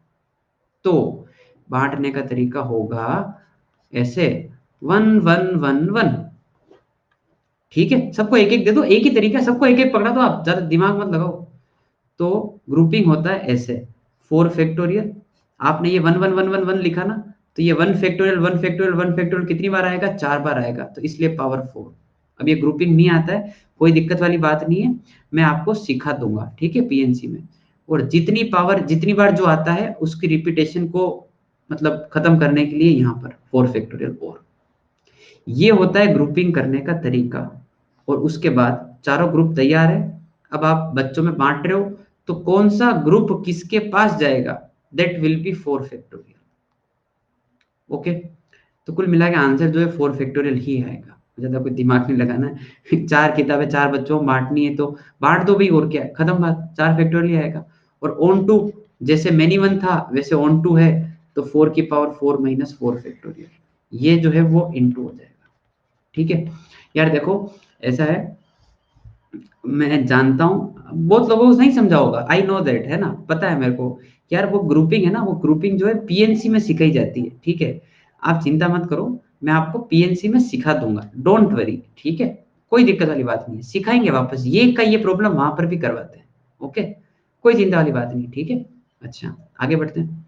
तो बांटने का तरीका होगा ऐसे, 1 1 1 1। ठीक है, सबको एक एक दे दो, एक ही तरीका है, सबको एक एक पकड़ा दो, आप ज्यादा दिमाग मत लगाओ। तो ग्रुपिंग होता है ऐसे, 4 फैक्टोरियल। आपने ये 1 1 1 1 1 लिखा ना, तो ये 1 फैक्टोरियल 1 फैक्टोरियल 1 फैक्टोरियल कितनी बार आएगा? 4 बार आएगा, तो इसलिए पावर 4। अब ये ग्रुपिंग नहीं आता है, कोई दिक्कत वाली बात नहीं है, मैं आपको सिखा दूंगा, ठीक है, पीएनसी में। और जितनी पावर जितनी बार जो आता है उसकी रिपीटेशन को मतलब खत्म करने के लिए यहाँ पर 4 फैक्टोरियल। और ये होता है ग्रुपिंग करने का तरीका। और उसके बाद चारों ग्रुप तैयार है, अब आप बच्चों में बांट रहे हो, तो कौन सा ग्रुप किसके पास जाएगा, that will be 4 factorial. Okay, तो कुल मिला के आंसर जो है 4 फैक्टोरियल ही आएगा, ज्यादा कोई दिमाग नहीं लगाना है। 4 किताबें 4 बच्चों में बांटनी है, तो बांट दो भाई, और क्या है, खत्म बात, 4 फैक्टोरियल ही आएगा। और ऑन टू, जैसे मैनी वन था वैसे ऑन टू है, तो 4 की पावर 4 - 4 फैक्टोरियल, ये जो है वो इनटू हो जाएगा। ठीक है यार, देखो ऐसा है, मैं जानता हूँ बहुत लोगों को नहीं समझा होगा, आई नो दैट, है ना, पता है मेरे को। यार वो ग्रुपिंग है ना, वो ग्रुपिंग जो है पीएनसी में सिखाई जाती है, ठीक है। आप चिंता मत करो, मैं आपको पीएनसी में सिखा दूंगा, डोंट वरी, ठीक है। कोई दिक्कत वाली बात नहीं है, सिखाएंगे वापस, ये प्रॉब्लम वहां पर भी करवाते हैं। ओके, कोई चिंता वाली बात नहीं, ठीक है। अच्छा, आगे बढ़ते हैं।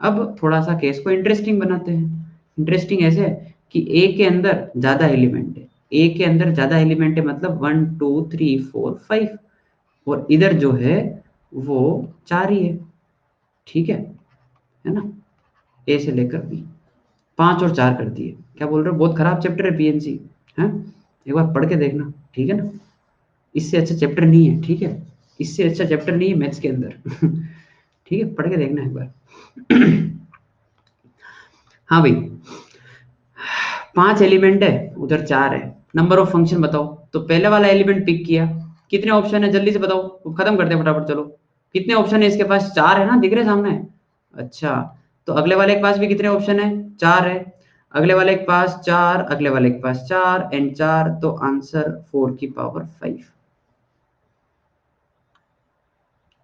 अब थोड़ा सा केस को इंटरेस्टिंग बनाते हैं। इंटरेस्टिंग ऐसे है कि ए के अंदर ज्यादा एलिमेंट है, ए के अंदर ज्यादा एलिमेंट है, मतलब 1 2 3 4 5, और इधर जो है वो 4 ही है, ठीक है ना। ए से लेकर बी, 5 और 4 कर दिए। क्या बोल रहे हो, बहुत खराब चैप्टर है पीएनसी, है, एक बार पढ़ के देखना, ठीक है ना। इससे अच्छा चैप्टर नहीं है, ठीक है, इससे अच्छा चैप्टर नहीं है मैथ्स के अंदर। ठीक है, पढ़ के देखना एक बार। हाँ भाई, 5 एलिमेंट है, उधर 4 है, नंबर ऑफ फंक्शन बताओ। तो पहले वाला एलिमेंट पिक किया, कितने ऑप्शन है जल्दी से बताओ, खत्म करते हैं फटाफट, चलो। कितने ऑप्शन है इसके पास? 4 है ना, दिख रहे सामने। अच्छा, तो अगले वाले के पास भी कितने ऑप्शन है? 4 है। अगले वाले के पास 4, अगले वाले के पास 4 एंड 4, तो आंसर 4 की पावर 5।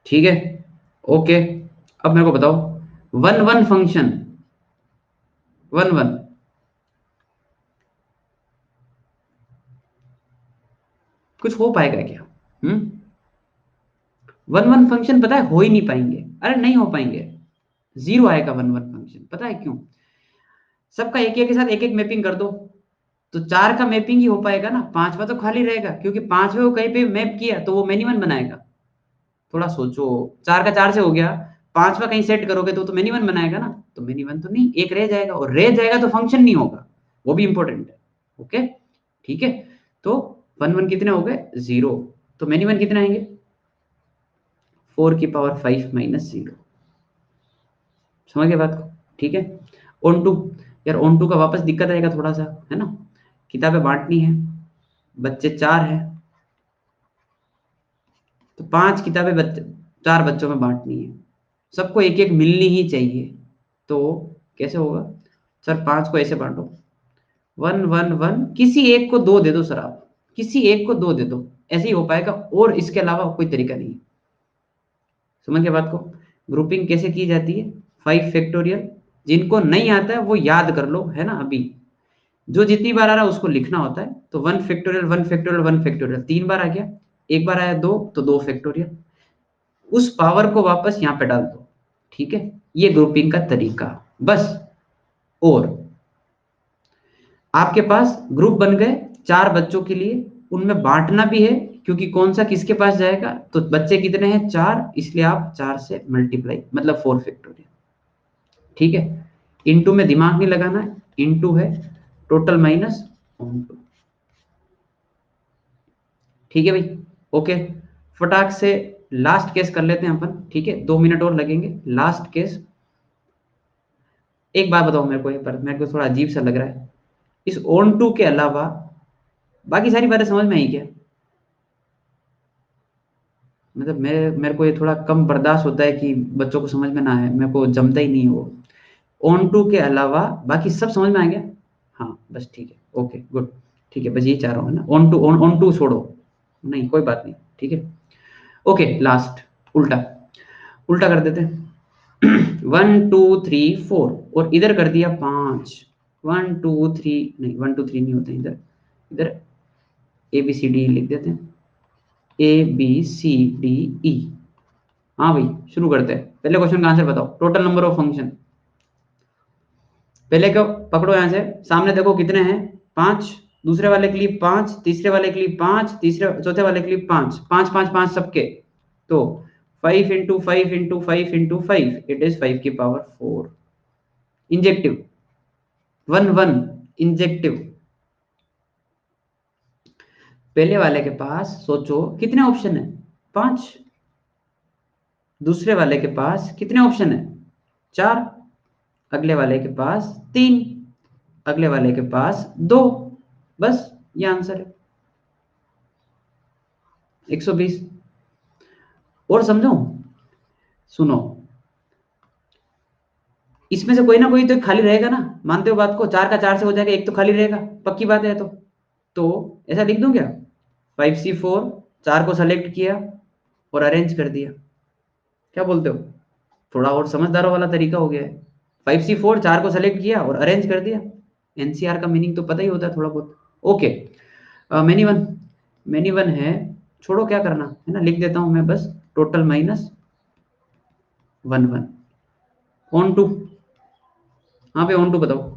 ठीक है, ओके। अब मेरे को बताओ, 1 1 फंक्शन, 1 1, कुछ हो पाएगा क्या? 1 1 फंक्शन पता है हो ही नहीं पाएंगे, अरे नहीं हो पाएंगे, जीरो आएगा 1 1 फंक्शन। पता है क्यों? सबका एक एक के साथ एक एक मैपिंग कर दो, तो 4 का मैपिंग ही हो पाएगा ना, 5वां तो खाली रहेगा, क्योंकि 5वें को कहीं पे मैप किया तो वो मिनिमम बनाएगा। थोड़ा सोचो, 4 का 4 से हो गया, 5वां कहीं सेट करोगे तो मिनिमम बनाएगा ना, तो मिनिमम तो नहीं, एक रह जाएगा, और रह जाएगा तो फंक्शन नहीं होगा, वो भी इंपॉर्टेंट है। ओके, ठीक है। तो 1 1 कितने हो गए? 0, तो मिनिमम कितने आएंगे? 4 की पावर 5 - 0। समझ गए बात को? ठीक है। ऑन टू, यार ऑन टू का वापस दिक्कत आएगा थोड़ा सा, है ना। किताबें बांटनी है, बच्चे 4 है, तो 5 किताबें 4 बच्चों में बांटनी है, सबको एक एक मिलनी ही चाहिए। तो कैसे होगा? सर 5 को ऐसे बांटो, 1 1 1, किसी एक को 2 दे दो सर, आप किसी एक को 2 दे दो, ऐसे ही हो पाएगा, और इसके अलावा कोई तरीका नहीं है। समझ गए बात को? ग्रुपिंग कैसे की जाती है? 5 फैक्टोरियल, जिनको नहीं आता है वो याद कर लो, है ना। अभी जो जितनी बार आ रहा है उसको लिखना होता है, तो 1 फैक्टोरियल 1 फैक्टोरियल 1 फैक्टोरियल 3 बार आ गया, एक बार आया 2, तो 2 फैक्टोरियल, उस पावर को वापस यहाँ पे डाल दो। ठीक है, ये ग्रुपिंग का तरीका, बस। और आपके पास ग्रुप बन गए 4 बच्चों के लिए, उनमें बांटना भी है क्योंकि कौन सा किसके पास जाएगा, तो बच्चे कितने हैं 4, इसलिए आप 4 से मल्टीप्लाई मतलब 4 फैक्टोरियल। ठीक है, इनटू में दिमाग नहीं लगाना है, इनटू है टोटल माइनस ऑन टू। ठीक है भाई, ओके। फटाक से लास्ट केस कर लेते हैं अपन, ठीक है, 2 मिनट और लगेंगे। लास्ट केस, एक बात बताओ मेरे को, पर मेरे को थोड़ा अजीब सा लग रहा है, इस ऑन टू के अलावा बाकी सारी बातें समझ में आई क्या? मतलब मेरे को ये थोड़ा कम बर्दाश्त होता है कि बच्चों को समझ में ना आए, मेरे को जमता ही नहीं है वो। ऑन टू के अलावा बाकी सब समझ में आ गया? हाँ बस ठीक है, ओके गुड। ठीक है, बस ये चाह रहा हूँ ना, ऑन टू ऑन टू छोड़ो, नहीं कोई बात नहीं, ठीक है। ओके, लास्ट उल्टा, उल्टा कर देते हैं। 1 2 3 4 और इधर कर दिया 5। 1 2 3 नहीं, 1 2 3 नहीं होते इधर, इधर ए बी सी डी लिख देते हैं, A B C D E. हाँ भाई, शुरू करते हैं। पहले क्वेश्चन का आंसर बताओ, टोटल नंबर ऑफ फंक्शन। पहले को पकड़ो, यहां से सामने देखो कितने हैं, 5, दूसरे वाले के लिए 5, तीसरे वाले के लिए 5, तीसरे चौथे वाले के लिए 5, 5 5 5 सबके, तो 5 into 5 into 5 into 5, it is 5 की पावर 4। Injective 1 1, injective. पहले वाले के पास सोचो कितने ऑप्शन है, 5। दूसरे वाले के पास कितने ऑप्शन है, 4। अगले वाले के पास 3, अगले वाले के पास 2। बस ये आंसर है, 120। और समझो, सुनो, इसमें से कोई ना कोई तो खाली रहेगा ना, मानते हो बात को, 4 का 4 से हो जाएगा, एक तो खाली रहेगा, पक्की बात है। तो ऐसा लिख दूं क्या, 5C4, 4 को सेलेक्ट किया और अरेंज कर दिया, क्या बोलते हो? थोड़ा और समझदारों वाला तरीका हो गया है। 5C4, 4 को सेलेक्ट किया और अरेंज कर दिया। एनसीआर का मीनिंग तो पता ही होता है थोड़ा बहुत। Okay, many one, many one है, छोड़ो क्या करना है ना, लिख देता हूं मैं बस, टोटल माइनस 1 1। ऑन टू, हाँ पे ऑन टू बताओ।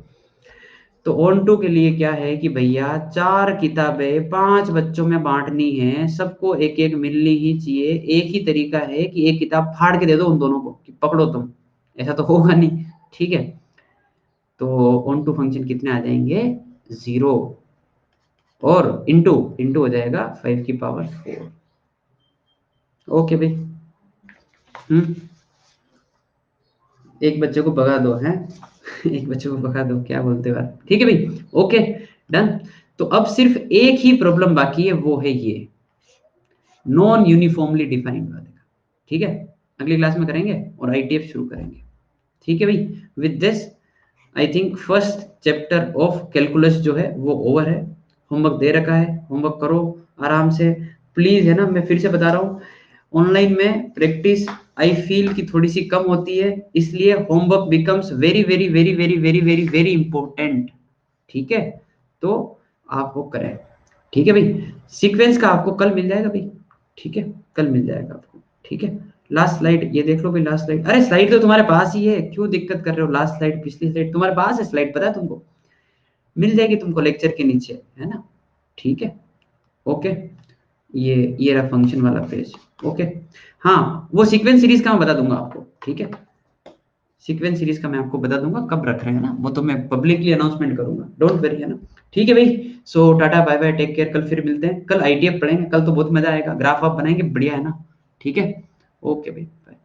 तो ऑन टू के लिए क्या है कि भैया 4 किताबें 5 बच्चों में बांटनी है, सबको एक एक मिलनी ही चाहिए। एक ही तरीका है कि एक किताब फाड़ के दे दो उन दोनों को कि पकड़ो तुम, ऐसा तो होगा नहीं, ठीक है। तो ऑन टू फंक्शन कितने आ जाएंगे, 0, और इंटू इंटू हो जाएगा 5 की पावर 4। ओके भाई, एक बच्चे को भगा दो है। एक बच्चे को भगा दो, क्या बोलते हो आप, ठीक है भाई, ओके डन। तो अब सिर्फ एक ही प्रॉब्लम बाकी है, वो है ये नॉन यूनिफॉर्मली डिफाइंड वाले का, ठीक है। अगली क्लास में करेंगे और आईटीएफ शुरू करेंगे, ठीक है भाई। With this I think first chapter of calculus जो है वो ओवर है। होमवर्क दे रखा है, होमवर्क करो आराम से प्लीज, है ना। मैं फिर से बता रहा हूँ, ऑनलाइन में प्रैक्टिस आई फील कि थोड़ी सी कम होती है, इसलिए homework becomes very very very very very very very important, ठीक है। तो आप वो करें, ठीक है भाई। सीक्वेंस का आपको कल मिल जाएगा भाई, ठीक है, कल मिल जाएगा आपको, ठीक है। लास्ट स्लाइड ये देख लो भाई, लास्ट स्लाइड, अरे स्लाइड तो तुम्हारे पास ही है, क्यों दिक्कत कर रहे हो? लास्ट स्लाइड, पिछली स्लाइड तुम्हारे पास है, स्लाइड पता है तुमको, मिल जाएगी तुमको लेक्चर के नीचे, है ना, ठीक है, ओके। ये रहा फंक्शन वाला पेज, ओके। हाँ, वो सीक्वेंस सीरीज का मैं बता दूंगा आपको, ठीक है। सीक्वेंस सीरीज का मैं आपको बता दूंगा कब रख रहे हैं ना, वो तो मैं पब्लिकली अनाउंसमेंट करूंगा, डोंट वरी, है ना। ठीक है भाई, so tata bye bye, take care, कल फिर मिलते हैं। कल आईटीएफ पढ़ेंगे, कल तो बहुत मजा आएगा, ग्राफ आप बनाएंगे, बढ़िया है ना, ठीक है। ओके भाई, बाय।